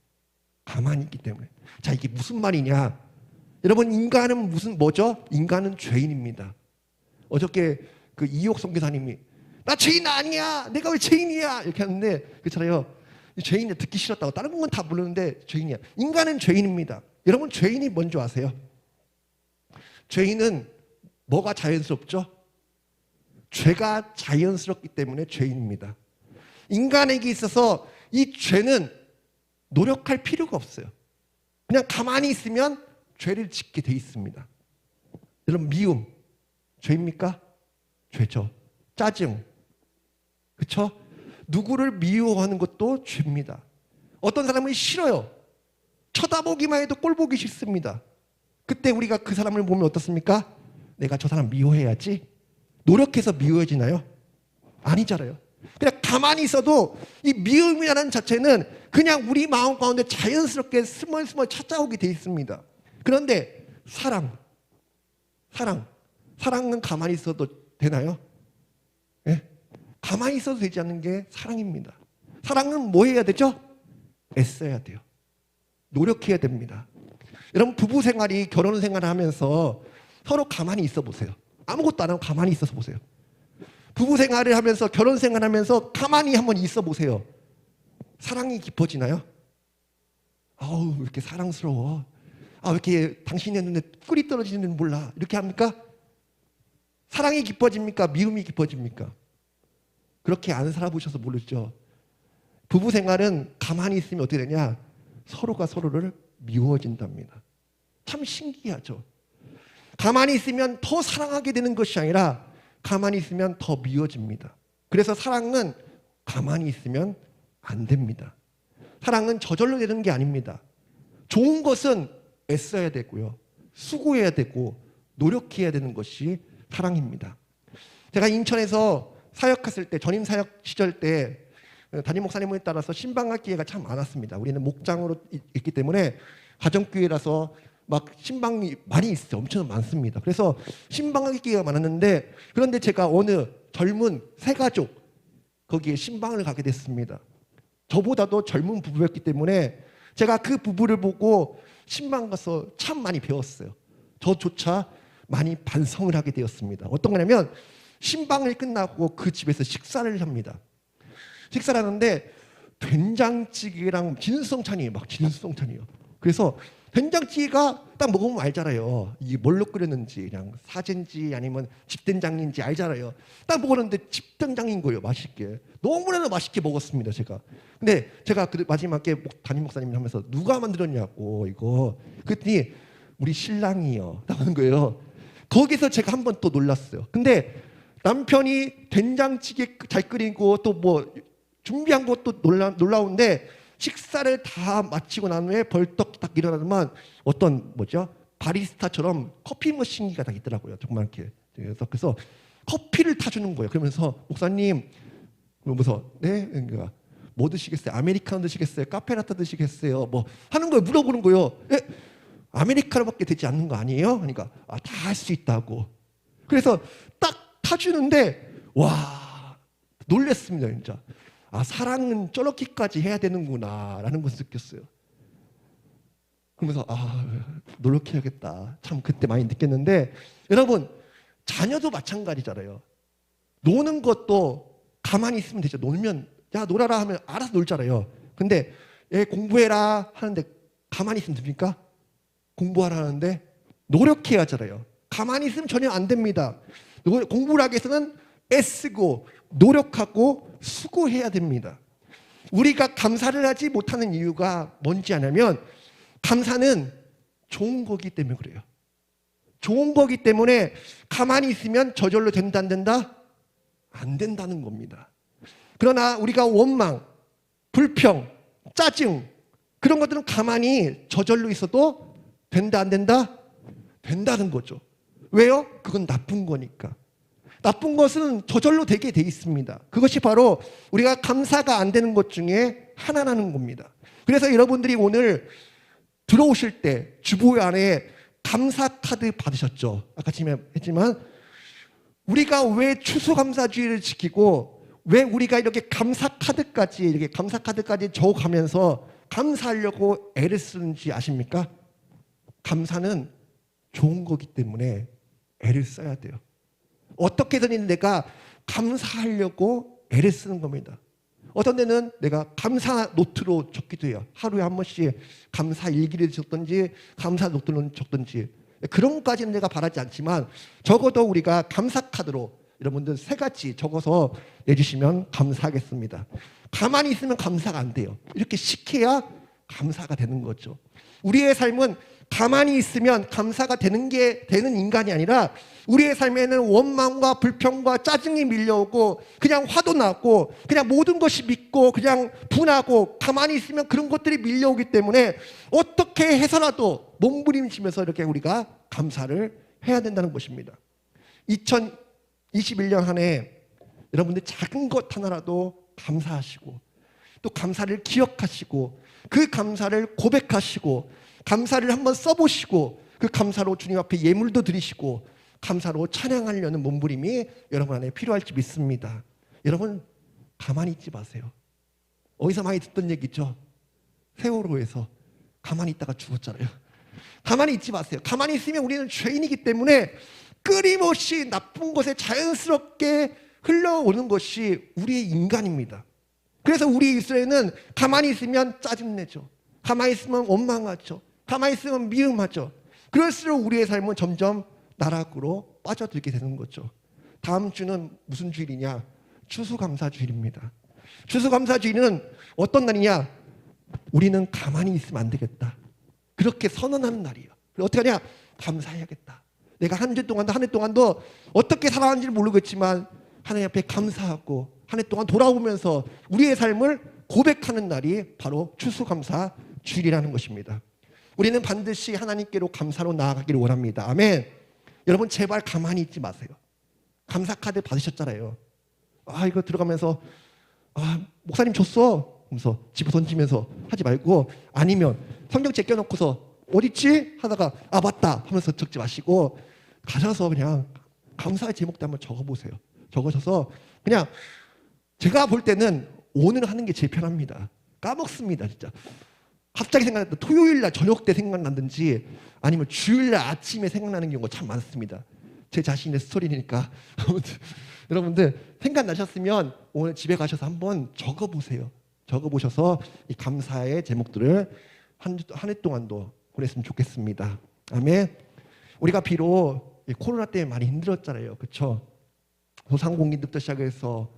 가만히 있기 때문에. 자, 이게 무슨 말이냐? 여러분 인간은 뭐죠? 인간은 죄인입니다. 어저께 그 이옥 선교사님이 나 죄인 아니야. 내가 왜 죄인이야? 이렇게 하는데 그렇잖아요. 죄인이 듣기 싫었다고 다른 건 다 모르는데 죄인이야. 인간은 죄인입니다. 여러분 죄인이 뭔지 아세요? 죄인은 뭐가 자연스럽죠? 죄가 자연스럽기 때문에 죄인입니다. 인간에게 있어서 이 죄는 노력할 필요가 없어요. 그냥 가만히 있으면 죄를 짓게 돼 있습니다. 여러분 미움 죄입니까? 죄죠. 짜증 그렇죠? 누구를 미워하는 것도 죄입니다. 어떤 사람은 싫어요. 쳐다보기만 해도 꼴보기 싫습니다. 그때 우리가 그 사람을 보면 어떻습니까? 내가 저 사람 미워해야지. 노력해서 미워해지나요? 아니잖아요. 그냥 가만히 있어도 이 미움이라는 자체는 그냥 우리 마음 가운데 자연스럽게 스멀스멀 찾아오게 돼 있습니다. 그런데 사랑은 가만히 있어도 되나요? 네? 가만히 있어도 되지 않는 게 사랑입니다. 사랑은 뭐 해야 되죠? 애써야 돼요. 노력해야 됩니다. 여러분 부부 생활이 결혼 생활을 하면서 서로 가만히 있어 보세요. 아무것도 안 하고 가만히 있어서 보세요. 부부 생활을 하면서 결혼 생활을 하면서 가만히 한번 있어 보세요. 사랑이 깊어지나요? 아우 왜 이렇게 사랑스러워. 왜 이렇게 당신의 눈에 꿀이 떨어지는 몰라. 이렇게 합니까? 사랑이 깊어집니까? 미움이 깊어집니까? 그렇게 안 살아보셔서 모르죠. 부부 생활은 가만히 있으면 어떻게 되냐? 서로가 서로를 미워진답니다. 참 신기하죠. 가만히 있으면 더 사랑하게 되는 것이 아니라 가만히 있으면 더 미워집니다. 그래서 사랑은 가만히 있으면 안 됩니다. 사랑은 저절로 되는 게 아닙니다. 좋은 것은 애써야 되고요. 수고해야 되고 노력해야 되는 것이 사랑입니다. 제가 인천에서 사역했을 때, 전임 사역 시절 때 담임 목사님에 따라서 신방할 기회가 참 많았습니다. 우리는 목장으로 있기 때문에 가정교회라서 막 신방이 많이 있어요. 엄청 많습니다. 그래서 신방할 기회가 많았는데, 그런데 제가 어느 젊은 새 가족 거기에 신방을 가게 됐습니다. 저보다도 젊은 부부였기 때문에 제가 그 부부를 보고 신방 가서 참 많이 배웠어요. 저조차 많이 반성을 하게 되었습니다. 어떤 거냐면 신방을 끝나고 그 집에서 식사를 합니다. 식사를 하는데 된장찌개랑 진수성찬이에요. 막 진수성찬이에요. 그래서 된장찌개가 딱 먹으면 알잖아요. 이게 뭘로 끓였는지, 그냥 사제인지 아니면 집된장인지 알잖아요. 딱 먹었는데 집된장인 거예요. 맛있게. 너무나도 맛있게 먹었습니다, 제가. 근데 제가 그 마지막에 담임 목사님 하면서 누가 만들었냐고 이거. 그랬더니 우리 신랑이요. 나오는 거예요. 거기서 제가 한 번 또 놀랐어요. 근데 남편이 된장찌개 잘 끓이고 또 뭐 준비한 것도 놀라운데 식사를 다 마치고 난 후에 벌떡 딱 일어나면 어떤 뭐죠? 바리스타처럼 커피 머신기가 딱 있더라고요. 정말 이렇게. 그래서 커피를 타주는 거예요. 그러면서 목사님, 그러면서 네? 그러니까 뭐 드시겠어요? 아메리카노 드시겠어요? 카페라떼 드시겠어요? 뭐 하는 거예요. 물어보는 거예요. 예? 아메리카노밖에 되지 않는 거 아니에요? 그러니까 다 할 수 있다고. 그래서 딱 타주는데 와 놀랬습니다. 진짜. 사랑은 저렇게까지 해야 되는구나 라는 것을 느꼈어요. 그러면서 노력해야겠다. 참 그때 많이 느꼈는데, 여러분 자녀도 마찬가지잖아요. 노는 것도 가만히 있으면 되죠. 놀면 야 놀아라 하면 알아서 놀잖아요. 근데 얘 공부해라 하는데 가만히 있으면 됩니까? 공부하라 하는데 노력해야 하잖아요. 가만히 있으면 전혀 안 됩니다. 공부를 하기 위해서는 애쓰고 노력하고 수고해야 됩니다. 우리가 감사를 하지 못하는 이유가 뭔지 아냐면 감사는 좋은 거기 때문에 그래요. 좋은 거기 때문에 가만히 있으면 저절로 된다 안 된다? 안 된다는 겁니다. 그러나 우리가 원망, 불평, 짜증 그런 것들은 가만히 저절로 있어도 된다 안 된다? 된다는 거죠. 왜요? 그건 나쁜 거니까. 나쁜 것은 저절로 되게 돼 있습니다. 그것이 바로 우리가 감사가 안 되는 것 중에 하나라는 겁니다. 그래서 여러분들이 오늘 들어오실 때 주보 안에 감사 카드 받으셨죠? 아까 했지만 우리가 왜 추수감사주의를 지키고 왜 우리가 이렇게 감사 카드까지 적어가면서 감사하려고 애를 쓰는지 아십니까? 감사는 좋은 거기 때문에 애를 써야 돼요. 어떻게든 내가 감사하려고 애를 쓰는 겁니다. 어떤 데는 내가 감사 노트로 적기도 해요. 하루에 한 번씩 감사 일기를 적든지 감사 노트를 적든지. 그런 것까지는 내가 바라지 않지만 적어도 우리가 감사 카드로 여러분들 3가지 적어서 내주시면 감사하겠습니다. 가만히 있으면 감사가 안 돼요. 이렇게 시켜야 감사가 되는 거죠. 우리의 삶은 가만히 있으면 감사가 되는 인간이 아니라 우리의 삶에는 원망과 불평과 짜증이 밀려오고 그냥 화도 나고 그냥 모든 것이 믿고 그냥 분하고 가만히 있으면 그런 것들이 밀려오기 때문에 어떻게 해서라도 몸부림치면서 이렇게 우리가 감사를 해야 된다는 것입니다. 2021년 한 해 여러분들 작은 것 하나라도 감사하시고 또 감사를 기억하시고 그 감사를 고백하시고 감사를 한번 써보시고 그 감사로 주님 앞에 예물도 드리시고 감사로 찬양하려는 몸부림이 여러분 안에 필요할지 믿습니다. 여러분 가만히 있지 마세요. 어디서 많이 듣던 얘기죠. 세월호에서 가만히 있다가 죽었잖아요. 가만히 있지 마세요. 가만히 있으면 우리는 죄인이기 때문에 끊임없이 나쁜 것에 자연스럽게 흘러오는 것이 우리의 인간입니다. 그래서 우리 이스라엘은 가만히 있으면 짜증내죠. 가만히 있으면 원망하죠. 가만히 있으면 미움하죠. 그럴수록 우리의 삶은 점점 나락으로 빠져들게 되는 거죠. 다음 주는 무슨 주일이냐? 추수감사주일입니다. 추수감사주일은 어떤 날이냐? 우리는 가만히 있으면 안 되겠다. 그렇게 선언하는 날이에요. 어떻게 하냐? 감사해야겠다. 내가 한 주 동안도 어떻게 살아왔는지 모르겠지만 하나님 앞에 감사하고 한 해 동안 돌아오면서 우리의 삶을 고백하는 날이 바로 추수감사 주일이라는 것입니다. 우리는 반드시 하나님께로 감사로 나아가기를 원합니다. 아멘. 여러분 제발 가만히 있지 마세요. 감사 카드 받으셨잖아요. 이거 들어가면서 목사님 줬어 하면서 집어 던지면서 하지 말고, 아니면 성경 제껴놓고서 어딨지? 하다가 맞다 하면서 적지 마시고 가셔서 그냥 감사의 제목도 한번 적어보세요. 적으셔서 그냥, 제가 볼 때는 오늘 하는 게 제일 편합니다. 까먹습니다 진짜. 갑자기 생각났다. 토요일 날 저녁 때 생각난다든지 아니면 주일 날 아침에 생각나는 경우가 참 많습니다. 제 자신의 스토리니까. 아무튼 여러분들 생각나셨으면 오늘 집에 가셔서 한번 적어보세요. 적어보셔서 이 감사의 제목들을 한 해 동안도 보냈으면 좋겠습니다. 아멘. 우리가 비록 이 코로나 때문에 많이 힘들었잖아요. 그렇죠? 소상공인들부터 시작해서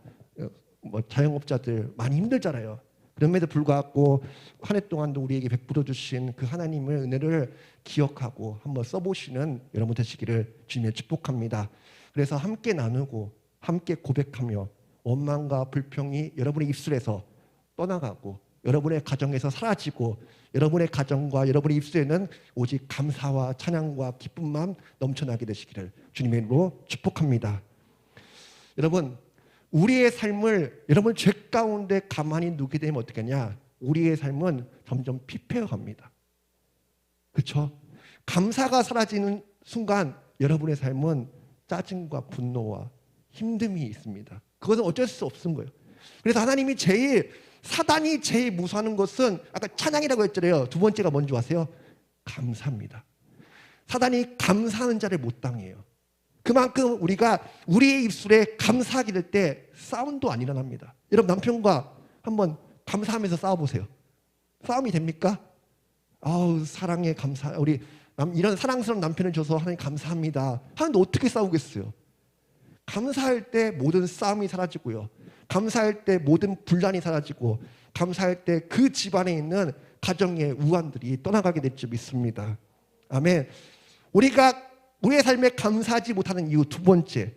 자영업자들 많이 힘들잖아요. 그럼에도 불구하고 한 해 동안도 우리에게 베풀어 주신 그 하나님의 은혜를 기억하고 한번 써보시는 여러분 되시기를 주님의 축복합니다. 그래서 함께 나누고 함께 고백하며 원망과 불평이 여러분의 입술에서 떠나가고 여러분의 가정에서 사라지고 여러분의 가정과 여러분의 입술에는 오직 감사와 찬양과 기쁨만 넘쳐나게 되시기를 주님의 이름으로 축복합니다. 여러분, 우리의 삶을 여러분 죄 가운데 가만히 누게 되면 어떻게 하냐? 우리의 삶은 점점 피폐해 갑니다. 그렇죠? 감사가 사라지는 순간 여러분의 삶은 짜증과 분노와 힘듦이 있습니다. 그것은 어쩔 수 없는 거예요. 그래서 하나님이 사단이 제일 무서워하는 것은 아까 찬양이라고 했잖아요. 두 번째가 뭔지 아세요? 감사입니다. 사단이 감사하는 자를 못 당해요. 그만큼 우리가 우리의 입술에 감사하게 될 때 싸움도 안 일어납니다. 여러분 남편과 한번 감사하면서 싸워보세요. 싸움이 됩니까? 사랑해 감사. 우리 이런 사랑스러운 남편을 줘서 하나님 감사합니다 하는데 어떻게 싸우겠어요? 감사할 때 모든 싸움이 사라지고요. 감사할 때 모든 분란이 사라지고 감사할 때 그 집안에 있는 가정의 우환들이 떠나가게 될 줄 믿습니다. 아멘. 우리가 우리의 삶에 감사하지 못하는 이유 두 번째,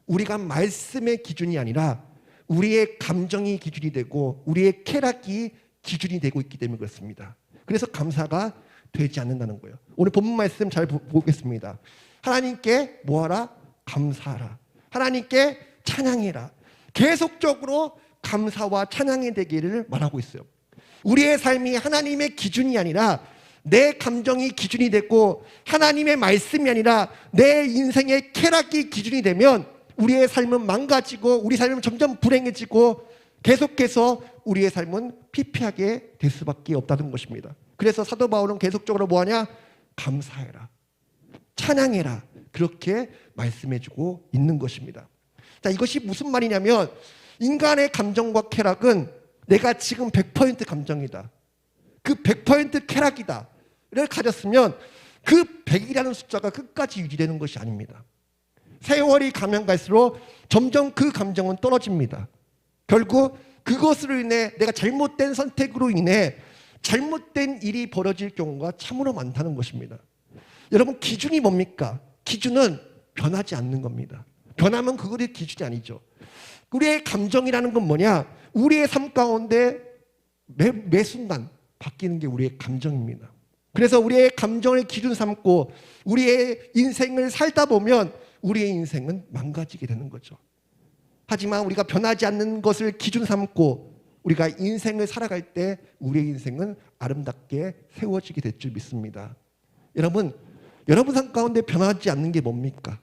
우리가 말씀의 기준이 아니라 우리의 감정이 기준이 되고 우리의 쾌락이 기준이 되고 있기 때문에 그렇습니다. 그래서 감사가 되지 않는다는 거예요. 오늘 본문 말씀 잘 보겠습니다. 하나님께 뭐하라? 감사하라. 하나님께 찬양해라. 계속적으로 감사와 찬양이 되기를 말하고 있어요. 우리의 삶이 하나님의 기준이 아니라 내 감정이 기준이 되고 하나님의 말씀이 아니라 내 인생의 쾌락이 기준이 되면 우리의 삶은 망가지고 우리 삶은 점점 불행해지고 계속해서 우리의 삶은 피폐하게 될 수밖에 없다는 것입니다. 그래서 사도 바울은 계속적으로 뭐하냐? 감사해라, 찬양해라, 그렇게 말씀해주고 있는 것입니다. 자, 이것이 무슨 말이냐면 인간의 감정과 쾌락은 내가 지금 100% 감정이다, 그 100% 쾌락이다 를 가졌으면 그 100이라는 숫자가 끝까지 유지되는 것이 아닙니다. 세월이 가면 갈수록 점점 그 감정은 떨어집니다. 결국 그것으로 인해 내가 잘못된 선택으로 인해 잘못된 일이 벌어질 경우가 참으로 많다는 것입니다. 여러분 기준이 뭡니까? 기준은 변하지 않는 겁니다. 변하면 그것이 기준이 아니죠. 우리의 감정이라는 건 뭐냐? 우리의 삶 가운데 매 순간 바뀌는 게 우리의 감정입니다. 그래서 우리의 감정을 기준 삼고 우리의 인생을 살다 보면 우리의 인생은 망가지게 되는 거죠. 하지만 우리가 변하지 않는 것을 기준 삼고 우리가 인생을 살아갈 때 우리의 인생은 아름답게 세워지게 될 줄 믿습니다. 여러분 삶 가운데 변하지 않는 게 뭡니까?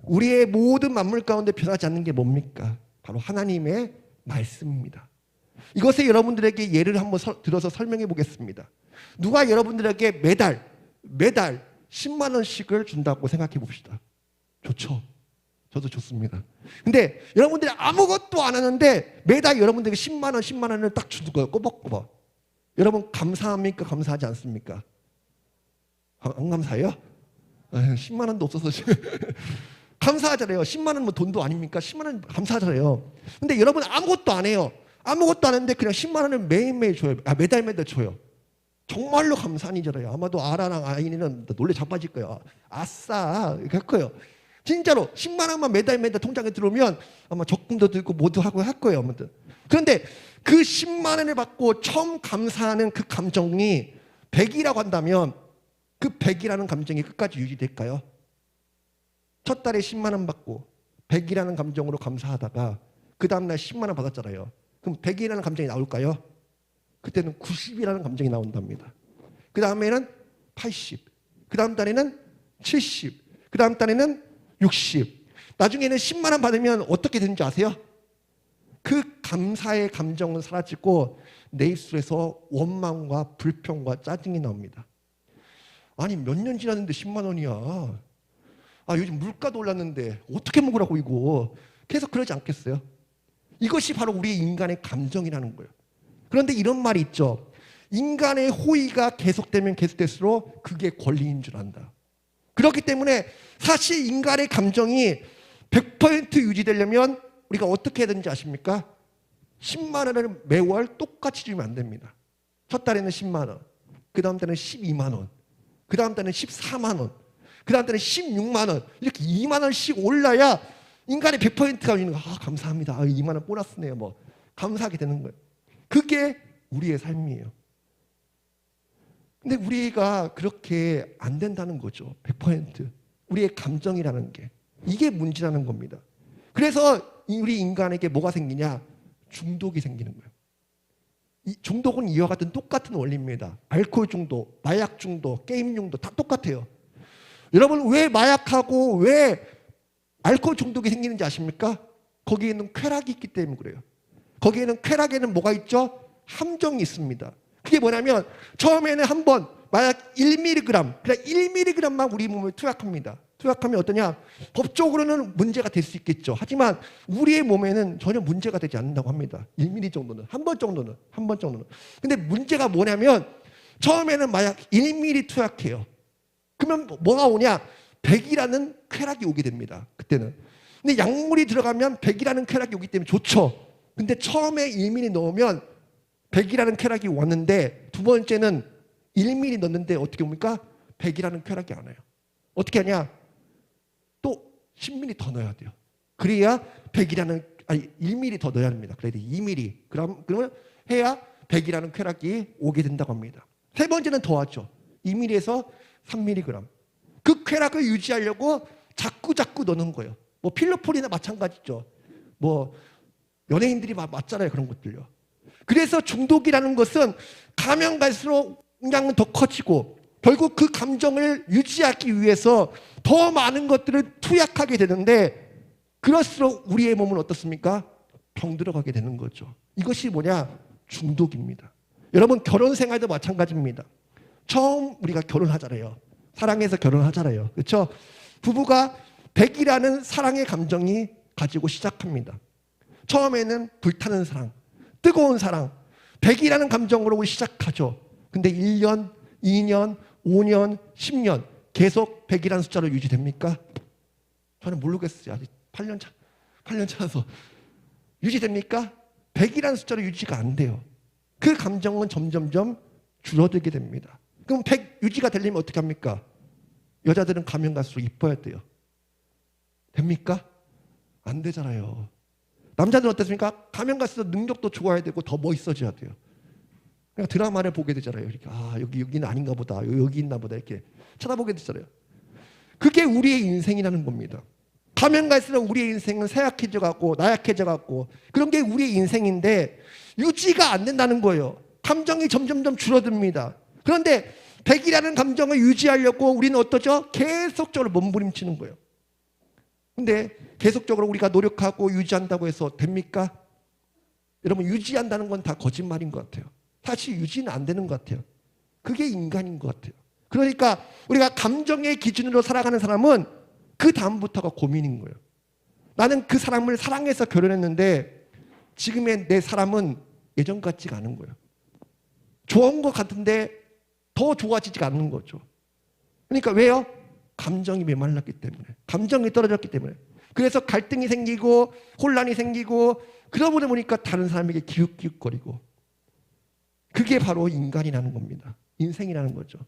우리의 모든 만물 가운데 변하지 않는 게 뭡니까? 바로 하나님의 말씀입니다. 이것에 여러분들에게 예를 한번 들어서 설명해 보겠습니다. 누가 여러분들에게 매달 10만 원씩을 준다고 생각해 봅시다. 좋죠? 저도 좋습니다. 근데 여러분들이 아무것도 안 하는데 매달 여러분들에게 10만 원을 딱 주는 거예요. 꼬박꼬박. 여러분 감사합니까? 감사하지 않습니까? 안 감사해요? 에휴, 10만 원도 없어서 지금 감사하잖아요. 10만 원은 뭐 돈도 아닙니까? 10만 원 감사하잖아요. 근데 여러분 아무것도 안 해요. 아무것도 안 했는데 그냥 10만 원을 매일매일 줘요. 매달 줘요. 정말로 감사한 일이잖아요. 아마도 아라랑 아이는 놀래 자빠질 거예요. 아싸 이렇게 할 거예요. 진짜로 10만 원만 매달 통장에 들어오면 아마 적금도 들고 모두 하고 할 거예요. 아무튼. 그런데 그 10만 원을 받고 처음 감사하는 그 감정이 100이라고 한다면 그 100이라는 감정이 끝까지 유지될까요? 첫 달에 10만 원 받고 100이라는 감정으로 감사하다가 그 다음날 10만 원 받았잖아요. 그럼 100이라는 감정이 나올까요? 그때는 90이라는 감정이 나온답니다. 그 다음에는 80, 그 다음 달에는 70, 그 다음 달에는 60. 나중에는 10만 원 받으면 어떻게 되는지 아세요? 그 감사의 감정은 사라지고 내 입술에서 원망과 불평과 짜증이 나옵니다. 아니 몇 년 지났는데 10만 원이야. 아 요즘 물가도 올랐는데 어떻게 먹으라고 이거. 계속 그러지 않겠어요? 이것이 바로 우리 인간의 감정이라는 거예요. 그런데 이런 말이 있죠. 인간의 호의가 계속되면 계속될수록 그게 권리인 줄 안다. 그렇기 때문에 사실 인간의 감정이 100% 유지되려면 우리가 어떻게 해야 되는지 아십니까? 10만 원을 매월 똑같이 주면 안 됩니다. 첫 달에는 10만 원, 그 다음 달에는 12만 원, 그 다음 달에는 14만 원, 그 다음 달에는 16만 원, 이렇게 2만 원씩 올라야 인간의 100%가 있는 거예요. 아, 감사합니다. 2만 원 보너스네요. 뭐 감사하게 되는 거예요. 그게 우리의 삶이에요. 근데 우리가 그렇게 안 된다는 거죠. 100%. 우리의 감정이라는 게. 이게 문제라는 겁니다. 그래서 우리 인간에게 뭐가 생기냐? 중독이 생기는 거예요. 이 중독은 이와 같은 똑같은 원리입니다. 알코올 중독, 마약 중독, 게임 중독 다 똑같아요. 여러분 왜 마약하고 왜 알코올 중독이 생기는지 아십니까? 거기에는 쾌락이 있기 때문에 그래요. 거기에는 쾌락에는 뭐가 있죠? 함정이 있습니다. 그게 뭐냐면 처음에는 한번 마약 1mg, 그냥 1mg만 우리 몸에 투약합니다. 투약하면 어떠냐? 법적으로는 문제가 될 수 있겠죠. 하지만 우리의 몸에는 전혀 문제가 되지 않는다고 합니다. 1mg 정도는, 한 번 정도는. 근데 문제가 뭐냐면 처음에는 마약 1mg 투약해요. 그러면 뭐가 오냐? 100이라는 쾌락이 오게 됩니다. 그때는. 근데 약물이 들어가면 100이라는 쾌락이 오기 때문에 좋죠. 근데 처음에 1mg 넣으면 100이라는 쾌락이 왔는데 두 번째는 1mg 넣는데 어떻게 옵니까? 100이라는 쾌락이 안 와요. 어떻게 하냐? 또 10mg 더 넣어야 돼요. 그래야 1mg 더 넣어야 합니다. 그래야 돼 2mg. 그러면 해야 100이라는 쾌락이 오게 된다고 합니다. 세 번째는 더 하죠. 2mg에서 3mg. 그 쾌락을 유지하려고 자꾸 넣는 거예요. 뭐 필로폰이나 마찬가지죠. 뭐 연예인들이 맞잖아요. 그런 것들요. 그래서 중독이라는 것은 가면 갈수록 그냥 더 커지고 결국 그 감정을 유지하기 위해서 더 많은 것들을 투약하게 되는데 그럴수록 우리의 몸은 어떻습니까? 병들어가게 되는 거죠. 이것이 뭐냐? 중독입니다. 여러분 결혼 생활도 마찬가지입니다. 처음 우리가 결혼하잖아요. 사랑해서 결혼하잖아요. 그렇죠? 부부가 100이라는 사랑의 감정이 가지고 시작합니다. 처음에는 불타는 사랑, 뜨거운 사랑, 100이라는 감정으로 우리 시작하죠. 근데 1년, 2년, 5년, 10년 계속 100이라는 숫자로 유지됩니까? 저는 모르겠어요. 아직 8년 차라서 유지됩니까? 100이라는 숫자로 유지가 안 돼요. 그 감정은 점점점 줄어들게 됩니다. 그럼 100 유지가 되려면 어떻게 합니까? 여자들은 가면 갈수록 이뻐야 돼요. 됩니까? 안 되잖아요. 남자들은 어떻습니까? 가면 갈수록 능력도 좋아야 되고 더 멋있어져야 돼요. 그냥 드라마를 보게 되잖아요. 이렇게 여기는 아닌가 보다. 여기 있나 보다. 이렇게 쳐다보게 되잖아요. 그게 우리의 인생이라는 겁니다. 가면 갈수록 우리의 인생은 쇠약해져 갖고 나약해져 갖고 그런 게 우리의 인생인데 유지가 안 된다는 거예요. 감정이 점점점 줄어듭니다. 그런데 100이라는 감정을 유지하려고 우리는 어떠죠? 계속적으로 몸부림치는 거예요. 근데 계속적으로 우리가 노력하고 유지한다고 해서 됩니까? 여러분 유지한다는 건 다 거짓말인 것 같아요. 사실 유지는 안 되는 것 같아요. 그게 인간인 것 같아요. 그러니까 우리가 감정의 기준으로 살아가는 사람은 그 다음부터가 고민인 거예요. 나는 그 사람을 사랑해서 결혼했는데 지금의 내 사람은 예전 같지가 않은 거예요. 좋은 것 같은데 더 좋아지지가 않는 거죠. 그러니까 왜요? 감정이 메말랐기 때문에, 감정이 떨어졌기 때문에. 그래서 갈등이 생기고 혼란이 생기고, 그러다 보니까 다른 사람에게 기웃기웃거리고, 그게 바로 인간이라는 겁니다. 인생이라는 거죠.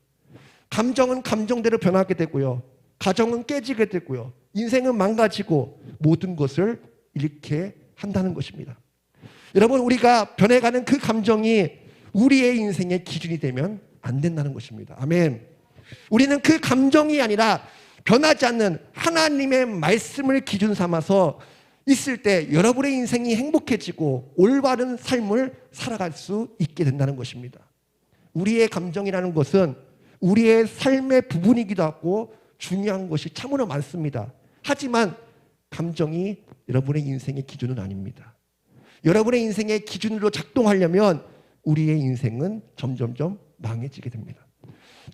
감정은 감정대로 변하게 되고요, 가정은 깨지게 되고요, 인생은 망가지고, 모든 것을 잃게 한다는 것입니다. 여러분, 우리가 변해가는 그 감정이 우리의 인생의 기준이 되면 안 된다는 것입니다. 아멘. 우리는 그 감정이 아니라 변하지 않는 하나님의 말씀을 기준 삼아서 있을 때 여러분의 인생이 행복해지고 올바른 삶을 살아갈 수 있게 된다는 것입니다. 우리의 감정이라는 것은 우리의 삶의 부분이기도 하고 중요한 것이 참으로 많습니다. 하지만 감정이 여러분의 인생의 기준은 아닙니다. 여러분의 인생의 기준으로 작동하려면 우리의 인생은 점점점 망해지게 됩니다.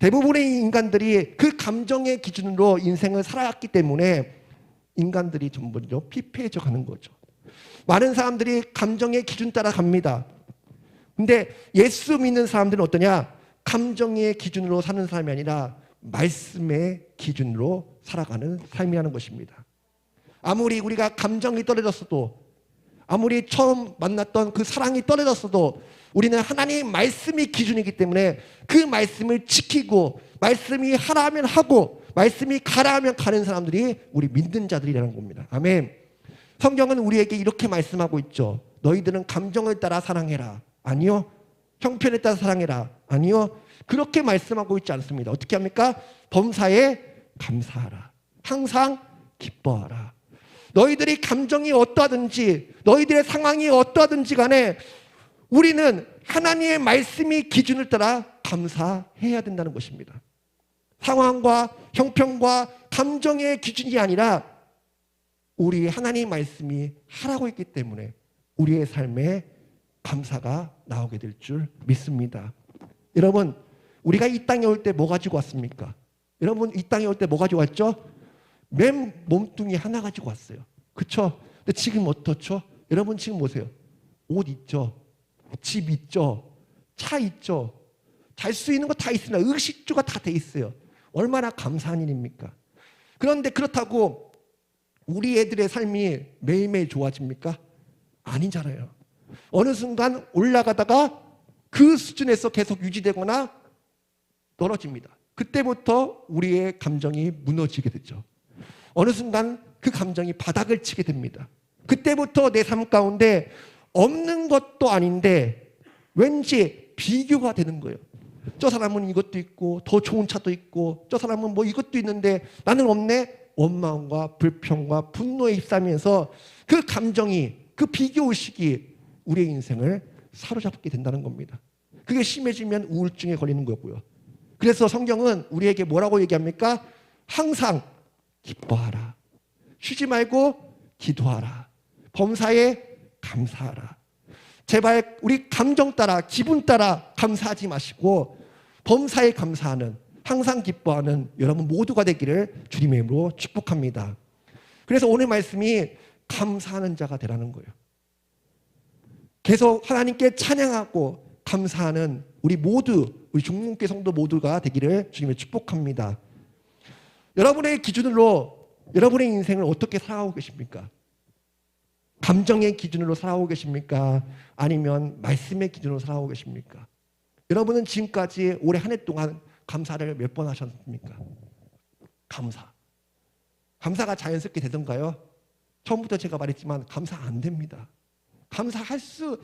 대부분의 인간들이 그 감정의 기준으로 인생을 살아왔기 때문에 인간들이 점점 피폐해져 가는 거죠. 많은 사람들이 감정의 기준 따라 갑니다. 근데 예수 믿는 사람들은 어떠냐? 감정의 기준으로 사는 사람이 아니라 말씀의 기준으로 살아가는 삶이라는 것입니다. 아무리 우리가 감정이 떨어졌어도, 아무리 처음 만났던 그 사랑이 떨어졌어도 우리는 하나님의 말씀이 기준이기 때문에 그 말씀을 지키고, 말씀이 하라 하면 하고 말씀이 가라 하면 가는 사람들이 우리 믿는 자들이라는 겁니다. 아멘. 성경은 우리에게 이렇게 말씀하고 있죠. 너희들은 감정을 따라 사랑해라. 아니요. 형편에 따라 사랑해라. 아니요. 그렇게 말씀하고 있지 않습니다. 어떻게 합니까? 범사에 감사하라. 항상 기뻐하라. 너희들이 감정이 어떠하든지, 너희들의 상황이 어떠하든지 간에 우리는 하나님의 말씀이 기준을 따라 감사해야 된다는 것입니다. 상황과 형편과 감정의 기준이 아니라 우리 하나님의 말씀이 하라고 했기 때문에 우리의 삶에 감사가 나오게 될 줄 믿습니다. 여러분, 우리가 이 땅에 올 때 뭐 가지고 왔습니까? 여러분, 이 땅에 올 때 뭐 가지고 왔죠? 맨 몸뚱이 하나 가지고 왔어요. 그렇죠? 근데 지금 어떻죠? 여러분 지금 보세요. 옷 있죠? 집 있죠? 차 있죠? 잘 수 있는 거 다 있습니다. 의식주가 다 돼 있어요. 얼마나 감사한 일입니까? 그런데 그렇다고 우리 애들의 삶이 매일매일 좋아집니까? 아니잖아요. 어느 순간 올라가다가 그 수준에서 계속 유지되거나 떨어집니다. 그때부터 우리의 감정이 무너지게 되죠. 어느 순간 그 감정이 바닥을 치게 됩니다. 그때부터 내 삶 가운데 없는 것도 아닌데 왠지 비교가 되는 거예요. 저 사람은 이것도 있고 더 좋은 차도 있고 저 사람은 뭐 이것도 있는데 나는 없네. 원망과 불평과 분노에 휩싸이면서 그 감정이, 그 비교의식이 우리의 인생을 사로잡게 된다는 겁니다. 그게 심해지면 우울증에 걸리는 거고요. 그래서 성경은 우리에게 뭐라고 얘기합니까? 항상 기뻐하라. 쉬지 말고 기도하라. 범사에 감사하라. 제발 우리 감정 따라, 기분 따라 감사하지 마시고 범사에 감사하는, 항상 기뻐하는 여러분 모두가 되기를 주님의 이름으로 축복합니다. 그래서 오늘 말씀이 감사하는 자가 되라는 거예요. 계속 하나님께 찬양하고 감사하는 우리 모두, 우리 중문교 성도 모두가 되기를 주님의 축복합니다. 여러분의 기준으로 여러분의 인생을 어떻게 살아가고 계십니까? 감정의 기준으로 살아오고 계십니까? 아니면 말씀의 기준으로 살아오고 계십니까? 여러분은 지금까지 올해 한 해 동안 감사를 몇 번 하셨습니까? 감사가 자연스럽게 되던가요? 처음부터 제가 말했지만 감사 안 됩니다. 감사할 수,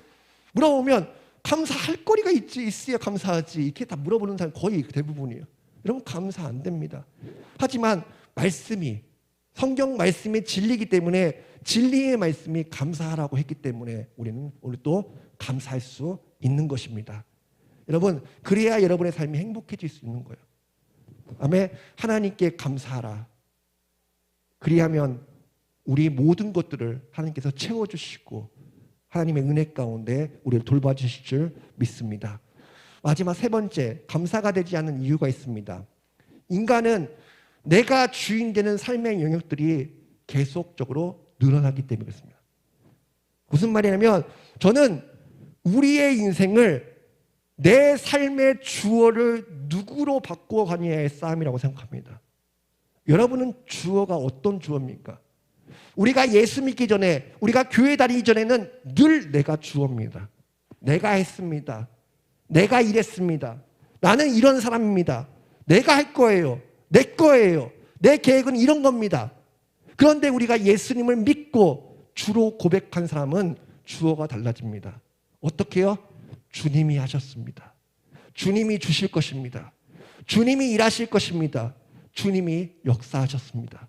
물어보면 감사할 거리가 있어야 감사하지, 이렇게 다 물어보는 사람 거의 대부분이에요. 여러분 감사 안 됩니다. 하지만 말씀이, 성경 말씀이 진리이기 때문에 진리의 말씀이 감사하라고 했기 때문에 우리는 오늘 또 감사할 수 있는 것입니다. 여러분, 그래야 여러분의 삶이 행복해질 수 있는 거예요. 아멘. 하나님께 감사하라. 그리하면 우리 모든 것들을 하나님께서 채워주시고 하나님의 은혜 가운데 우리를 돌봐주실 줄 믿습니다. 마지막 세 번째, 감사가 되지 않는 이유가 있습니다. 인간은 내가 주인 되는 삶의 영역들이 계속적으로 늘어나기 때문에 그렇습니다. 무슨 말이냐면 저는 우리의 인생을 내 삶의 주어를 누구로 바꾸어 가느냐의 싸움이라고 생각합니다. 여러분은 주어가 어떤 주어입니까? 우리가 예수 믿기 전에, 우리가 교회 다니기 전에는 늘 내가 주어입니다. 내가 했습니다. 내가 이랬습니다. 나는 이런 사람입니다. 내가 할 거예요. 내 거예요. 내 계획은 이런 겁니다. 그런데 우리가 예수님을 믿고 주로 고백한 사람은 주어가 달라집니다. 어떻게요? 주님이 하셨습니다. 주님이 주실 것입니다. 주님이 일하실 것입니다. 주님이 역사하셨습니다.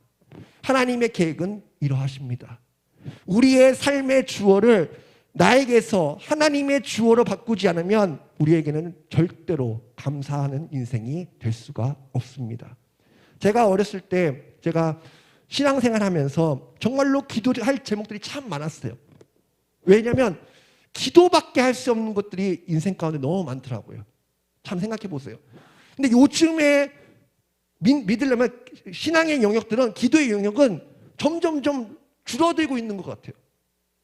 하나님의 계획은 이러하십니다. 우리의 삶의 주어를 나에게서 하나님의 주어로 바꾸지 않으면 우리에게는 절대로 감사하는 인생이 될 수가 없습니다. 제가 어렸을 때 제가 신앙생활 하면서 정말로 기도할 제목들이 참 많았어요. 왜냐하면 기도밖에 할 수 없는 것들이 인생 가운데 너무 많더라고요. 참 생각해 보세요. 근데 요즘에 믿으려면 신앙의 영역들은, 기도의 영역은 점점점 줄어들고 있는 것 같아요.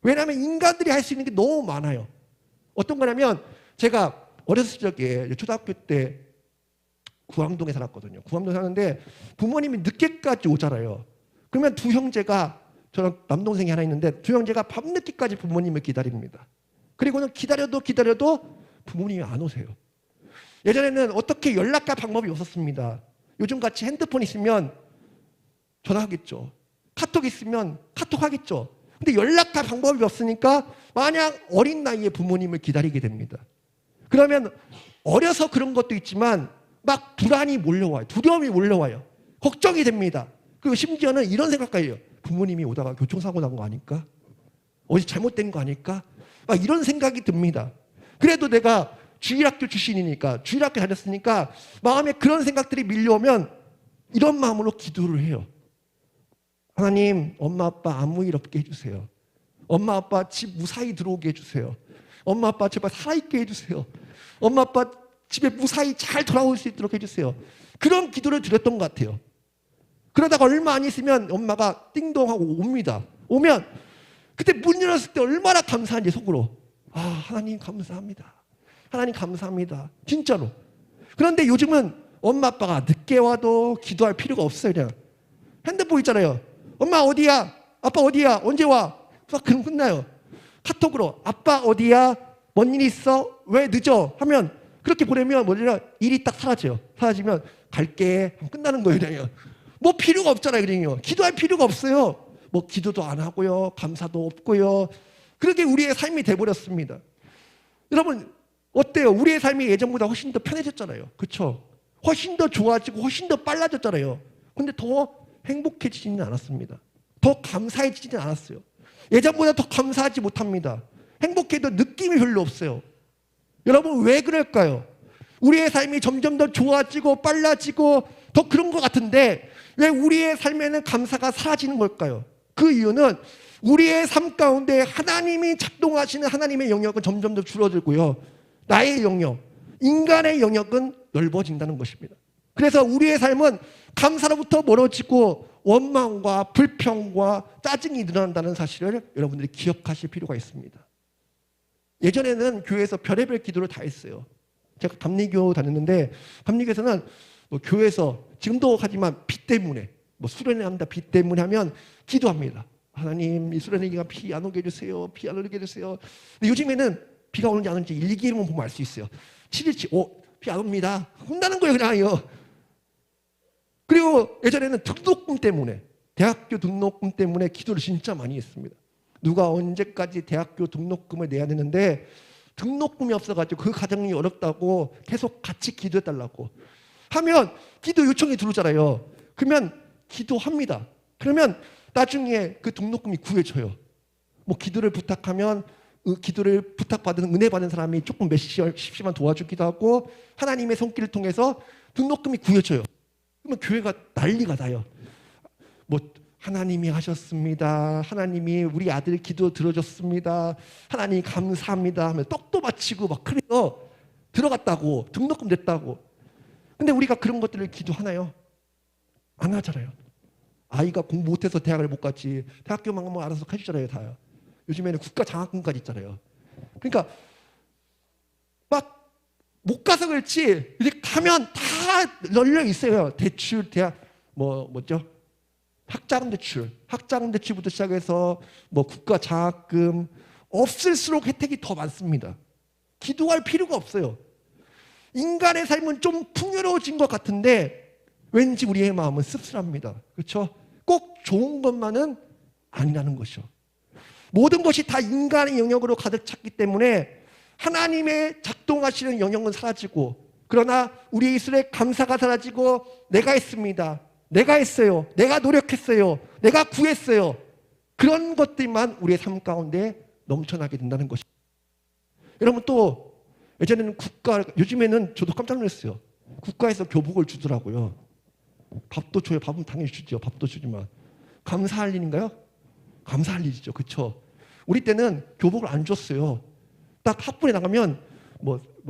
왜냐하면 인간들이 할 수 있는 게 너무 많아요. 어떤 거냐면, 제가 어렸을 적에 초등학교 때 구암동에 살았거든요. 구암동에 사는데 부모님이 늦게까지 오잖아요. 그러면 두 형제가, 저랑 남동생이 하나 있는데 두 형제가 밤늦게까지 부모님을 기다립니다. 그리고는 기다려도 부모님이 안 오세요. 예전에는 어떻게 연락할 방법이 없었습니다. 요즘같이 핸드폰 있으면 전화하겠죠. 카톡 있으면 카톡 하겠죠. 근데 연락할 방법이 없으니까 마냥 어린 나이에 부모님을 기다리게 됩니다. 그러면 어려서 그런 것도 있지만 막 불안이 몰려와요. 두려움이 몰려와요. 걱정이 됩니다. 그리고 심지어는 이런 생각까지 해요. 부모님이 오다가 교통사고 난 거 아닐까? 어디 잘못된 거 아닐까? 막 이런 생각이 듭니다. 그래도 내가 주일학교 출신이니까, 주일학교 다녔으니까 마음에 그런 생각들이 밀려오면 이런 마음으로 기도를 해요. 하나님, 엄마 아빠 아무 일 없게 해주세요. 엄마 아빠 집 무사히 들어오게 해주세요. 엄마 아빠 제발 살아있게 해주세요. 엄마 아빠 집에 무사히 잘 돌아올 수 있도록 해주세요. 그런 기도를 드렸던 것 같아요. 그러다가 얼마 안 있으면 엄마가 띵동하고 옵니다. 오면 그때 문 열었을 때 얼마나 감사한지 속으로, 아, 하나님 감사합니다. 하나님 감사합니다. 진짜로. 그런데 요즘은 엄마 아빠가 늦게 와도 기도할 필요가 없어요. 그냥 핸드폰 있잖아요. 엄마 어디야? 아빠 어디야? 언제 와? 그럼 끝나요. 카톡으로 아빠 어디야? 뭔 일 있어? 왜 늦어? 하면 그렇게 보내면 뭐냐, 일이 딱 사라져요. 사라지면 갈게. 끝나는 거예요. 그냥. 뭐 필요가 없잖아요. 그냥. 기도할 필요가 없어요. 뭐 기도도 안 하고요. 감사도 없고요. 그렇게 우리의 삶이 돼버렸습니다. 여러분 어때요? 우리의 삶이 예전보다 훨씬 더 편해졌잖아요. 그렇죠? 훨씬 더 좋아지고 훨씬 더 빨라졌잖아요. 근데 더 행복해지지는 않았습니다. 더 감사해지지는 않았어요. 예전보다 더 감사하지 못합니다. 행복해도 느낌이 별로 없어요. 여러분 왜 그럴까요? 우리의 삶이 점점 더 좋아지고 빨라지고 더 그런 것 같은데 왜 우리의 삶에는 감사가 사라지는 걸까요? 그 이유는 우리의 삶 가운데 하나님이 작동하시는 하나님의 영역은 점점 더 줄어들고요. 나의 영역, 인간의 영역은 넓어진다는 것입니다. 그래서 우리의 삶은 감사로부터 멀어지고 원망과 불평과 짜증이 늘어난다는 사실을 여러분들이 기억하실 필요가 있습니다. 예전에는 교회에서 별의별 기도를 다 했어요. 제가 감리교 다녔는데 감리교에서는 뭐 교회에서 지금도 하지만 비 때문에 뭐 수련회 합니다. 비 때문에 하면 기도합니다. 하나님 이 수련회가 비 안 오게 해주세요. 비 안 오게 해주세요. 근데 요즘에는 비가 오는지 안 오는지 일기예보만 보면 알 수 있어요. 7일치 비 안 옵니다. 혼나는 거예요 그냥요. 그리고 예전에는 등록금 때문에, 대학교 등록금 때문에 기도를 진짜 많이 했습니다. 누가 언제까지 대학교 등록금을 내야 되는데 등록금이 없어가지고 그 가정이 어렵다고 계속 같이 기도해달라고 하면 기도 요청이 들어오잖아요. 그러면 기도합니다. 그러면 나중에 그 등록금이 구해져요. 뭐 기도를 부탁하면 기도를 부탁받은 은혜 받은 사람이 조금 십시만 도와주기도 하고 하나님의 손길을 통해서 등록금이 구해져요. 그러면 교회가 난리가 나요. 뭐 하나님이 하셨습니다. 하나님이 우리 아들 기도 들어줬습니다. 하나님 감사합니다 하면 떡도 바치고 막 그래요. 들어갔다고 등록금 냈다고. 근데 우리가 그런 것들을 기도하나요? 안 하잖아요. 아이가 공부 못해서 대학을 못 갔지 대학교만 가면 알아서 해주잖아요. 다. 요즘에는 국가 장학금까지 있잖아요. 그러니까 막 못 가서 그렇지 이렇게 가면 다 널려 있어요. 대출, 대학 뭐죠? 학자금 대출부터 시작해서 국가 장학금 없을수록 혜택이 더 많습니다. 기도할 필요가 없어요. 인간의 삶은 좀 풍요로워진 것 같은데 왠지 우리의 마음은 씁쓸합니다. 그렇죠? 꼭 좋은 것만은 아니라는 것이죠. 모든 것이 다 인간의 영역으로 가득 찼기 때문에 하나님의 작동하시는 영역은 사라지고, 그러나 우리의 입술에 감사가 사라지고 내가 했습니다, 내가 했어요, 내가 노력했어요, 내가 구했어요, 그런 것들만 우리의 삶 가운데 넘쳐나게 된다는 것입니다. 여러분, 또 예전에는 요즘에는 저도 깜짝 놀랐어요. 국가에서 교복을 주더라고요. 밥도 줘요. 밥은 당연히 주죠. 밥도 주지만 감사할 일인가요? 감사할 일이죠. 그렇죠? 우리 때는 교복을 안 줬어요. 딱 학군에 나가면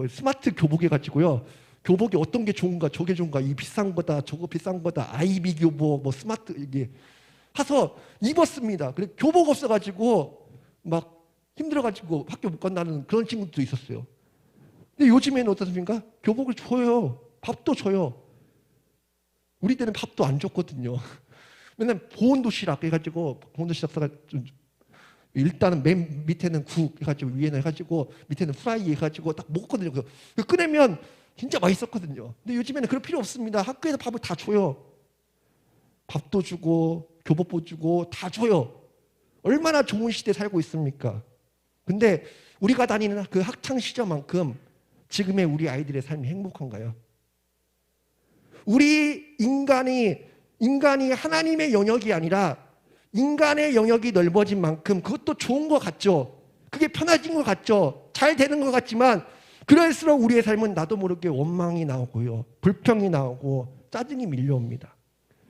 스마트 교복 해가지고요. 교복이 어떤 게 좋은가, 저게 좋은가, 이 비싼 거다, 저거 비싼 거다, 아이비 교복, 스마트 이게 해서 입었습니다. 그래 교복 없어가지고 막 힘들어가지고 학교 못 간다는 그런 친구도 있었어요. 근데 요즘에는 어떻습니까? 교복을 줘요. 밥도 줘요. 우리 때는 밥도 안 줬거든요. 맨날 보온도시락 해가지고, 보온도시락사가 일단은 맨 밑에는 국 해가지고 위에는 해가지고 밑에는 프라이 해가지고 딱 먹었거든요. 그 꺼내면 진짜 맛있었거든요. 근데 요즘에는 그럴 필요 없습니다. 학교에서 밥을 다 줘요. 밥도 주고 교복도 주고 다 줘요. 얼마나 좋은 시대에 살고 있습니까? 근데 우리가 다니는 그 학창 시절만큼 지금의 우리 아이들의 삶이 행복한가요? 우리 인간이 하나님의 영역이 아니라 인간의 영역이 넓어진 만큼 그것도 좋은 것 같죠. 그게 편해진 것 같죠. 잘 되는 것 같지만 그럴수록 우리의 삶은 나도 모르게 원망이 나오고요, 불평이 나오고 짜증이 밀려옵니다.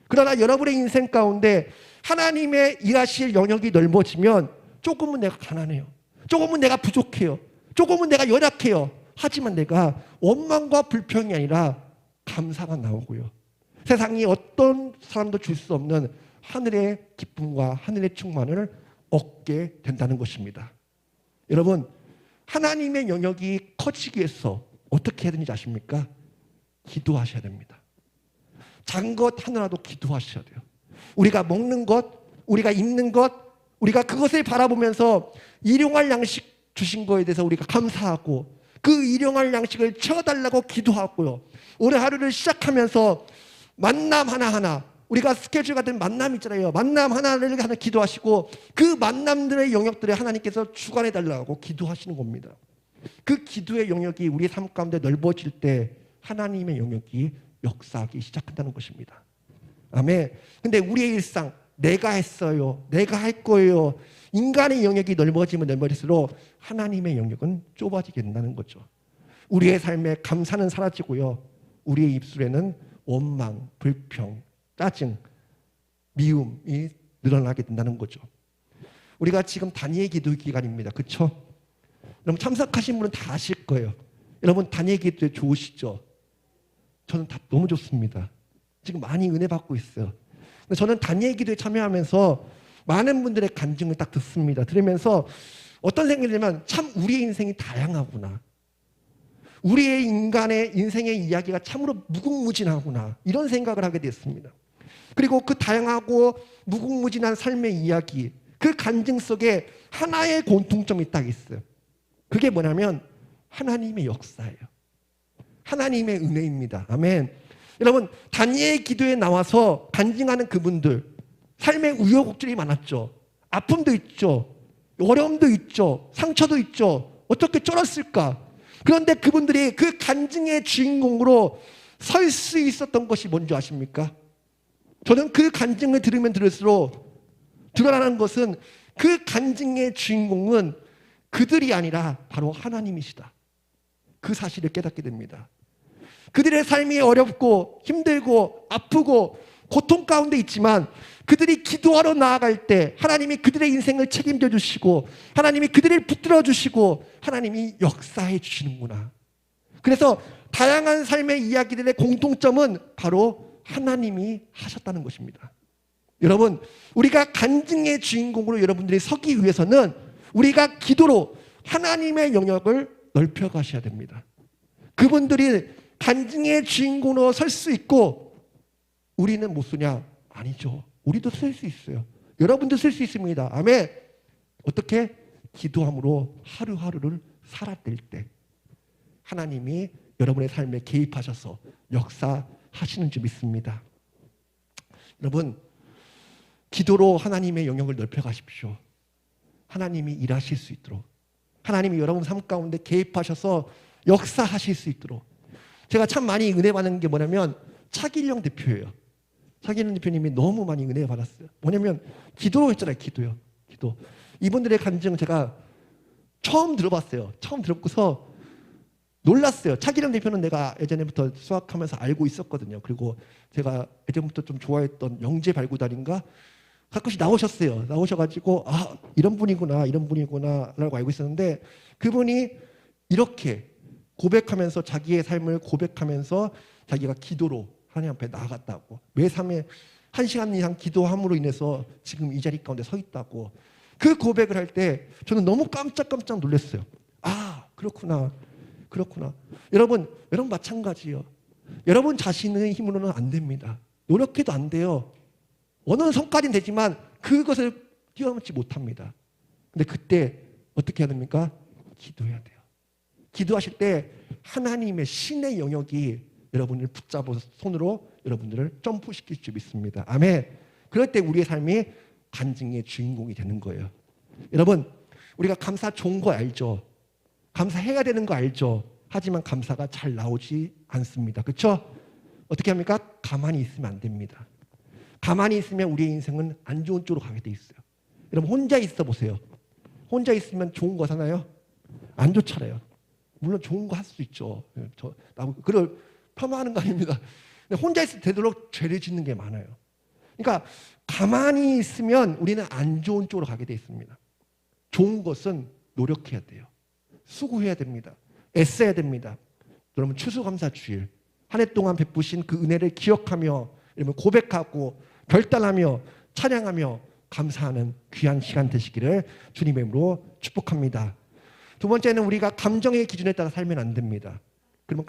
그러나 여러분의 인생 가운데 하나님의 일하실 영역이 넓어지면 조금은 내가 가난해요, 조금은 내가 부족해요, 조금은 내가 연약해요. 하지만 내가 원망과 불평이 아니라 감사가 나오고요, 세상이 어떤 사람도 줄 수 없는 하늘의 기쁨과 하늘의 충만을 얻게 된다는 것입니다. 여러분, 하나님의 영역이 커지기 위해서 어떻게 해야 되는지 아십니까? 기도하셔야 됩니다. 작은 것 하나라도 기도하셔야 돼요. 우리가 먹는 것, 우리가 입는 것, 우리가 그것을 바라보면서 일용할 양식 주신 거에 대해서 우리가 감사하고 그 일용할 양식을 채워달라고 기도하고요. 오늘 하루를 시작하면서 만남 하나하나, 우리가 스케줄 같은 만남 있잖아요. 만남 하나를 하나 기도하시고 그 만남들의 영역들에 하나님께서 주관해 달라고 기도하시는 겁니다. 그 기도의 영역이 우리 삶 가운데 넓어질 때 하나님의 영역이 역사하기 시작한다는 것입니다. 아멘. 근데 우리의 일상, 내가 했어요, 내가 할 거예요, 인간의 영역이 넓어지면 넓어질수록 하나님의 영역은 좁아지게 된다는 거죠. 우리의 삶에 감사는 사라지고요, 우리의 입술에는 원망, 불평, 짜증, 미움이 늘어나게 된다는 거죠. 우리가 지금 다니엘 기도 기간입니다. 그렇죠? 여러분 참석하신 분은 다 아실 거예요. 여러분 다니엘 기도에 좋으시죠? 저는 다 너무 좋습니다. 지금 많이 은혜 받고 있어요. 근데 저는 다니엘 기도에 참여하면서 많은 분들의 간증을 딱 듣습니다. 들으면서 어떤 생각이 들면 참 우리의 인생이 다양하구나, 우리의 인간의 인생의 이야기가 참으로 무궁무진하구나, 이런 생각을 하게 됐습니다. 그리고 그 다양하고 무궁무진한 삶의 이야기, 그 간증 속에 하나의 공통점이 딱 있어요. 그게 뭐냐면 하나님의 역사예요. 하나님의 은혜입니다. 아멘. 여러분, 다니엘 기도에 나와서 간증하는 그분들, 삶의 우여곡절이 많았죠. 아픔도 있죠, 어려움도 있죠, 상처도 있죠. 어떻게 쩔었을까? 그런데 그분들이 그 간증의 주인공으로 설 수 있었던 것이 뭔지 아십니까? 저는 그 간증을 들으면 들을수록 드러나는 것은 그 간증의 주인공은 그들이 아니라 바로 하나님이시다, 그 사실을 깨닫게 됩니다. 그들의 삶이 어렵고 힘들고 아프고 고통 가운데 있지만 그들이 기도하러 나아갈 때 하나님이 그들의 인생을 책임져 주시고 하나님이 그들을 붙들어 주시고 하나님이 역사해 주시는구나. 그래서 다양한 삶의 이야기들의 공통점은 바로 하나님이 하셨다는 것입니다. 여러분, 우리가 간증의 주인공으로 여러분들이 서기 위해서는 우리가 기도로 하나님의 영역을 넓혀 가셔야 됩니다. 그분들이 간증의 주인공으로 설 수 있고 우리는 못 쓰냐? 아니죠. 우리도 쓸 수 있어요. 여러분도 쓸 수 있습니다. 아멘. 어떻게? 기도함으로 하루하루를 살아낼 때 하나님이 여러분의 삶에 개입하셔서 역사하시는 줄 믿습니다. 여러분, 기도로 하나님의 영역을 넓혀가십시오. 하나님이 일하실 수 있도록, 하나님이 여러분 삶 가운데 개입하셔서 역사하실 수 있도록. 제가 참 많이 은혜 받는 게 뭐냐면 차길령 대표예요. 차길령 대표님이 너무 많이 은혜 받았어요. 뭐냐면 기도로 했잖아요. 기도요. 기도. 이분들의 간증 제가 처음 들어봤어요. 처음 들었고서 놀랐어요. 차기령 대표는 내가 예전부터 수학하면서 알고 있었거든요. 그리고 제가 예전부터 좀 좋아했던 영재 발구단인가 가끔씩 나오셨어요. 나오셔가지고 아 이런 분이구나 라고 알고 있었는데 그분이 이렇게 고백하면서 자기의 삶을 고백하면서 자기가 기도로 하나님 앞에 나아갔다고, 매 삶에 1시간 이상 기도함으로 인해서 지금 이 자리 가운데 서 있다고, 그 고백을 할 때 저는 너무 깜짝 놀랐어요. 아 그렇구나. 여러분 마찬가지요. 여러분 자신의 힘으로는 안 됩니다. 노력해도 안 돼요. 어느 성까지는 되지만 그것을 뛰어넘지 못합니다. 근데 그때 어떻게 해야 됩니까? 기도해야 돼요. 기도하실 때 하나님의 신의 영역이 여러분을 붙잡아서 손으로 여러분들을 점프시킬 줄 믿습니다. 아멘. 그럴 때 우리의 삶이 간증의 주인공이 되는 거예요. 여러분, 우리가 감사 좋은 거 알죠? 감사해야 되는 거 알죠? 하지만 감사가 잘 나오지 않습니다. 그렇죠? 어떻게 합니까? 가만히 있으면 안 됩니다. 가만히 있으면 우리의 인생은 안 좋은 쪽으로 가게 돼 있어요. 여러분 혼자 있어 보세요. 혼자 있으면 좋은 거 사나요? 안 좋잖아요. 물론 좋은 거 할 수 있죠. 그걸 폄하하는 거 아닙니다. 근데 혼자 있을 때 되도록 죄를 짓는 게 많아요. 그러니까 가만히 있으면 우리는 안 좋은 쪽으로 가게 돼 있습니다. 좋은 것은 노력해야 돼요. 수고해야 됩니다. 애써야 됩니다. 여러분 추수감사 주일 한 해 동안 베푸신 그 은혜를 기억하며 여러분 고백하고 결단하며 찬양하며 감사하는 귀한 시간 되시기를 주님의 이름으로 축복합니다. 두 번째는 우리가 감정의 기준에 따라 살면 안 됩니다. 그러면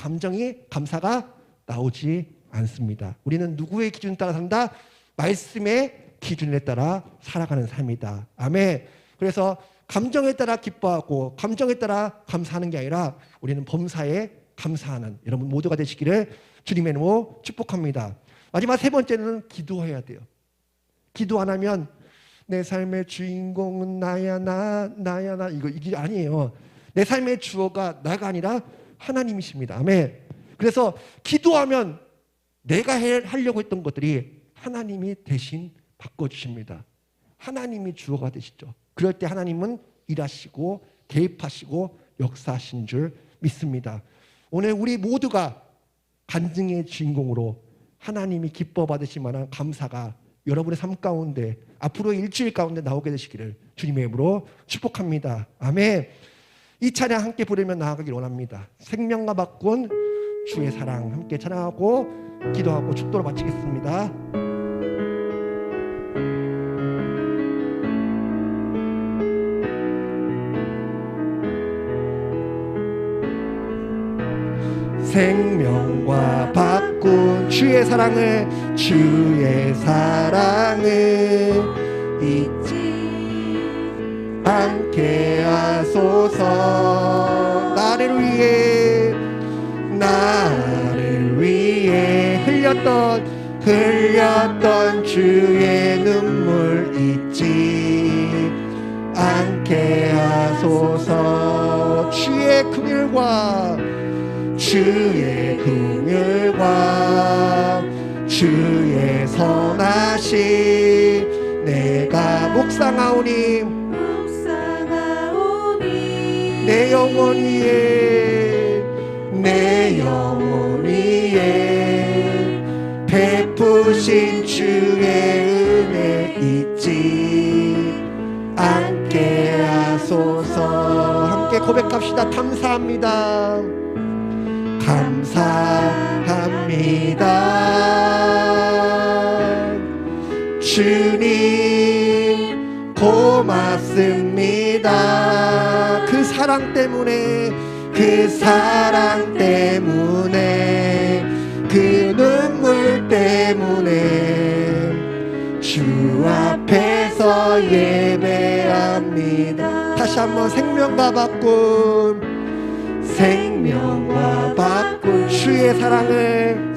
감사가 나오지 않습니다. 우리는 누구의 기준에 따라 산다? 말씀의 기준에 따라 살아가는 삶이다. 아멘. 그래서 감정에 따라 기뻐하고 감정에 따라 감사하는 게 아니라 우리는 범사에 감사하는 여러분 모두가 되시기를 주님의 이름으로 축복합니다. 마지막 세 번째는 기도해야 돼요. 기도 안 하면 내 삶의 주인공은 나야 나 이게 아니에요. 내 삶의 주어가 나가 아니라 하나님이십니다. 아멘. 그래서 기도하면 내가 하려고 했던 것들이 하나님이 대신 바꿔주십니다. 하나님이 주어가 되시죠. 그럴 때 하나님은 일하시고 개입하시고 역사하신 줄 믿습니다. 오늘 우리 모두가 간증의 주인공으로 하나님이 기뻐 받으실 만한 감사가 여러분의 삶 가운데 앞으로 일주일 가운데 나오게 되시기를 주님의 이름으로 축복합니다. 아멘. 이 찬양 함께 부르며 나아가길 원합니다. 생명과 바꾼 주의 사랑 함께 찬양하고 기도하고 축도로 마치겠습니다. 생명과 바꾼 주의 사랑을 잊지 않게 하소서. 나를 위해 흘렸던 주의 눈물 잊지 않게 하소서. 주의 긍휼과 주의 선하심 내가 묵상하오니 내 영혼 위에 베푸신 주의 은혜 잊지 않게 하소서. 함께 고백합시다. 감사합니다. 주님 고맙습니다. 그 사랑 때문에 그 눈물 때문에 주 앞에서 예배합니다. 다시 한번 생명과 바꿈, 생명과 바꿈 주의 사랑을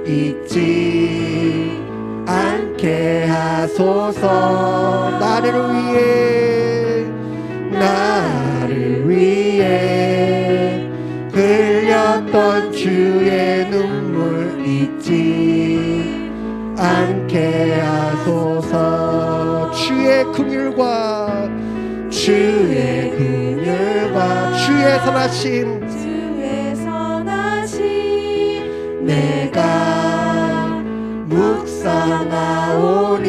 잊지 않게 하소서. 나를 위해 흘렸던 주의 눈물 잊지 않게 하소서. 주의 긍휼과 주의 선하심 내가 묵상하오니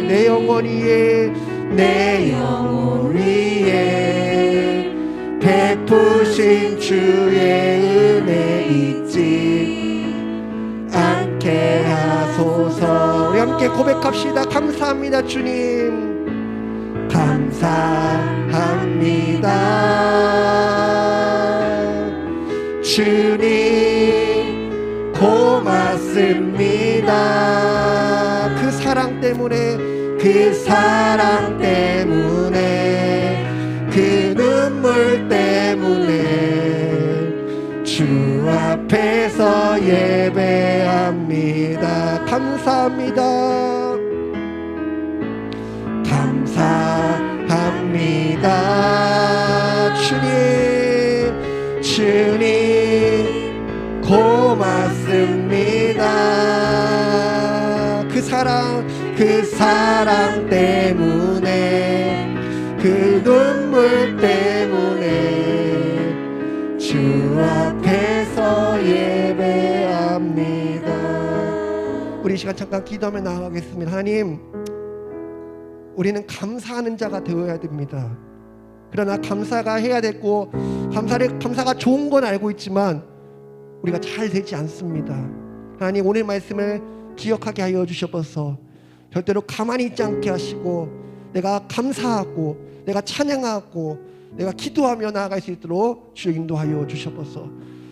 내 영혼 위에 베푸신 주의 은혜 잊지 않게 하소서. 우리 함께 고백합시다. 감사합니다 주님, 감사합니다 주님, 고맙습니다. 그 사랑 때문에 그 눈물 때문에 주 앞에서 예배합니다. 감사합니다. 주님 고맙습니다. 그 사랑 때문에 그 눈물 때문에 주 앞에서 예배합니다. 우리 이 시간 잠깐 기도하며 나아가겠습니다. 하나님, 우리는 감사하는 자가 되어야 됩니다. 그러나 감사가 해야 되고 감사가 좋은 건 알고 있지만 우리가 잘 되지 않습니다. 하나님, 오늘 말씀을 기억하게 하여 주셔서 절대로 가만히 있지 않게 하시고 내가 감사하고 내가 찬양하고 내가 기도하며 나아갈 수 있도록 주여 인도하여 주셔서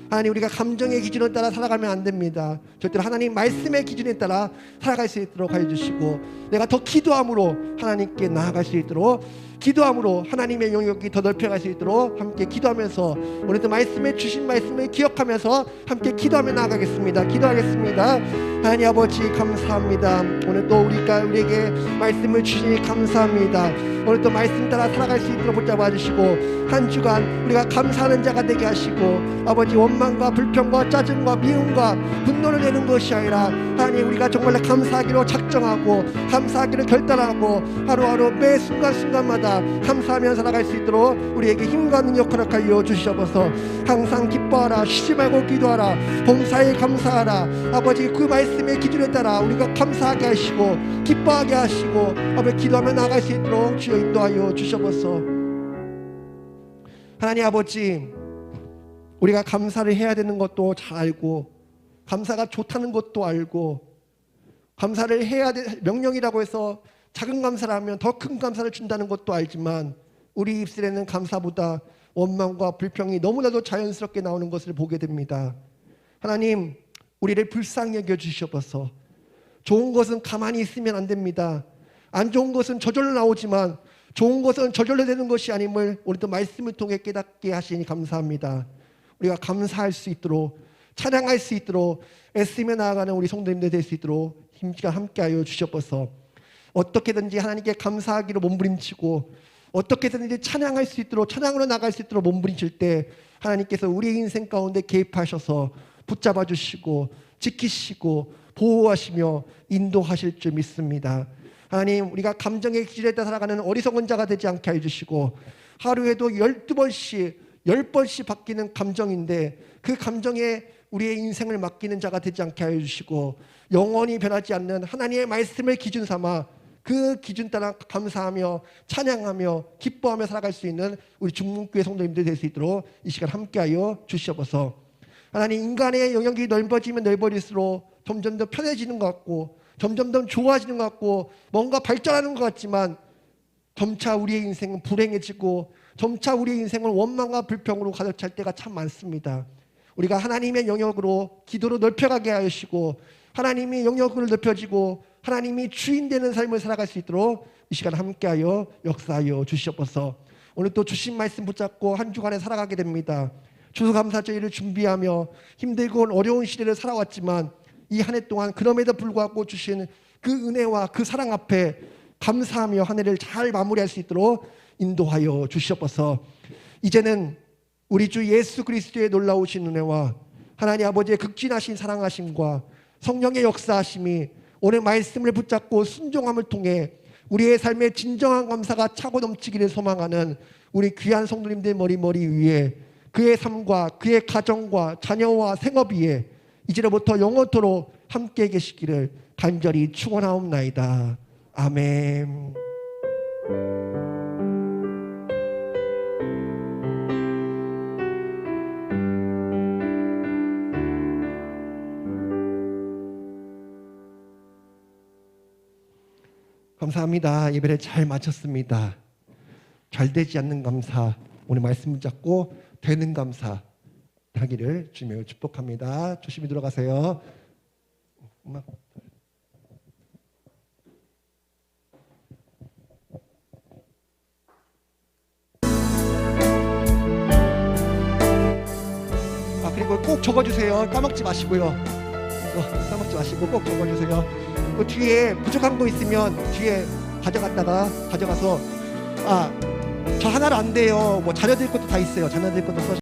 하나님, 우리가 감정의 기준에 따라 살아가면 안 됩니다. 절대로 하나님 말씀의 기준에 따라 살아갈 수 있도록 하여 주시고 내가 더 기도함으로 하나님께 나아갈 수 있도록, 기도함으로 하나님의 영역이 더 넓혀갈 수 있도록 함께 기도하면서 오늘도 말씀에 주신 말씀을 기억하면서 함께 기도하며 나아가겠습니다. 기도하겠습니다. 하나님 아버지 감사합니다. 오늘 또 우리에게 말씀을 주시니 감사합니다. 오늘 또 말씀 따라 살아갈 수 있도록 붙잡아 주시고 한 주간 우리가 감사하는 자가 되게 하시고 아버지 원망과 불평과 짜증과 미움과 분노를 내는 것이 아니라 하나님 우리가 정말 감사하기로 작정하고 감사하기로 결단하고 하루하루 매 순간순간마다 감사하며 살아갈 수 있도록 우리에게 힘과 능력 허락하여 주시옵소서. 항상 기뻐하라, 쉬지 말고 기도하라, 범사에 감사하라. 아버지 그 말씀의 기준에 따라 우리가 감사하게 하시고 기뻐하게 하시고 아버지 기도하며 나아갈 수 있도록 주여 인도하여 주시옵소서. 하나님 아버지, 우리가 감사를 해야 되는 것도 잘 알고 감사가 좋다는 것도 알고 감사를 해야 될 명령이라고 해서 작은 감사를 하면 더 큰 감사를 준다는 것도 알지만 우리 입술에는 감사보다 원망과 불평이 너무나도 자연스럽게 나오는 것을 보게 됩니다. 하나님, 우리를 불쌍히 여겨 주시옵소서. 좋은 것은 가만히 있으면 안 됩니다. 안 좋은 것은 저절로 나오지만 좋은 것은 저절로 되는 것이 아님을 오늘도 말씀을 통해 깨닫게 하시니 감사합니다. 우리가 감사할 수 있도록 찬양할 수 있도록 애쓰며 나아가는 우리 성도님들 될 수 있도록 힘과 함께하여 주시옵소서. 어떻게든지 하나님께 감사하기로 몸부림치고 어떻게든지 찬양할 수 있도록 찬양으로 나갈 수 있도록 몸부림칠 때 하나님께서 우리의 인생 가운데 개입하셔서 붙잡아 주시고 지키시고 보호하시며 인도하실 줄 믿습니다. 하나님, 우리가 감정의 기준에 따라 살아가는 어리석은 자가 되지 않게 해주시고 하루에도 12번씩 10번씩 바뀌는 감정인데 그 감정에 우리의 인생을 맡기는 자가 되지 않게 해주시고 영원히 변하지 않는 하나님의 말씀을 기준 삼아 그 기준 따라 감사하며 찬양하며 기뻐하며 살아갈 수 있는 우리 중문교회 성도님들 될 수 있도록 이 시간 함께하여 주시옵소서. 하나님, 인간의 영역이 넓어지면 넓어질수록 점점 더 편해지는 것 같고 점점 더 좋아지는 것 같고 뭔가 발전하는 것 같지만 점차 우리의 인생은 불행해지고 점차 우리의 인생은 원망과 불평으로 가득 찰 때가 참 많습니다. 우리가 하나님의 영역으로 기도로 넓혀가게 하시고 하나님이 영역을 넓혀지고 하나님이 주인 되는 삶을 살아갈 수 있도록 이 시간 함께하여 역사하여 주시옵소서. 오늘 또 주신 말씀 붙잡고 한 주간에 살아가게 됩니다. 추수감사절을 준비하며 힘들고 어려운 시대를 살아왔지만 이 한 해 동안 그럼에도 불구하고 주신 그 은혜와 그 사랑 앞에 감사하며 한 해를 잘 마무리할 수 있도록 인도하여 주시옵소서. 이제는 우리 주 예수 그리스도의 놀라우신 은혜와 하나님 아버지의 극진하신 사랑하심과 성령의 역사하심이 오늘 말씀을 붙잡고 순종함을 통해 우리의 삶에 진정한 감사가 차고 넘치기를 소망하는 우리 귀한 성도님들 머리 위에 그의 삶과 그의 가정과 자녀와 생업 위에 이제로부터 영원토록 함께 계시기를 간절히 축원하옵나이다. 아멘. 감사합니다. 예배를 잘 마쳤습니다. 잘 되지 않는 감사, 오늘 말씀 붙잡고 되는 감사 하기를 주님을 축복합니다. 조심히 들어가세요. 그리고 꼭 적어주세요. 까먹지 마시고요. 까먹지 마시고 꼭 적어주세요. 그 뒤에 부족한 거 있으면 뒤에 가져가서 저 하나로 안 돼요. 뭐 자녀들 것도 다 있어요. 자녀들 것도 써.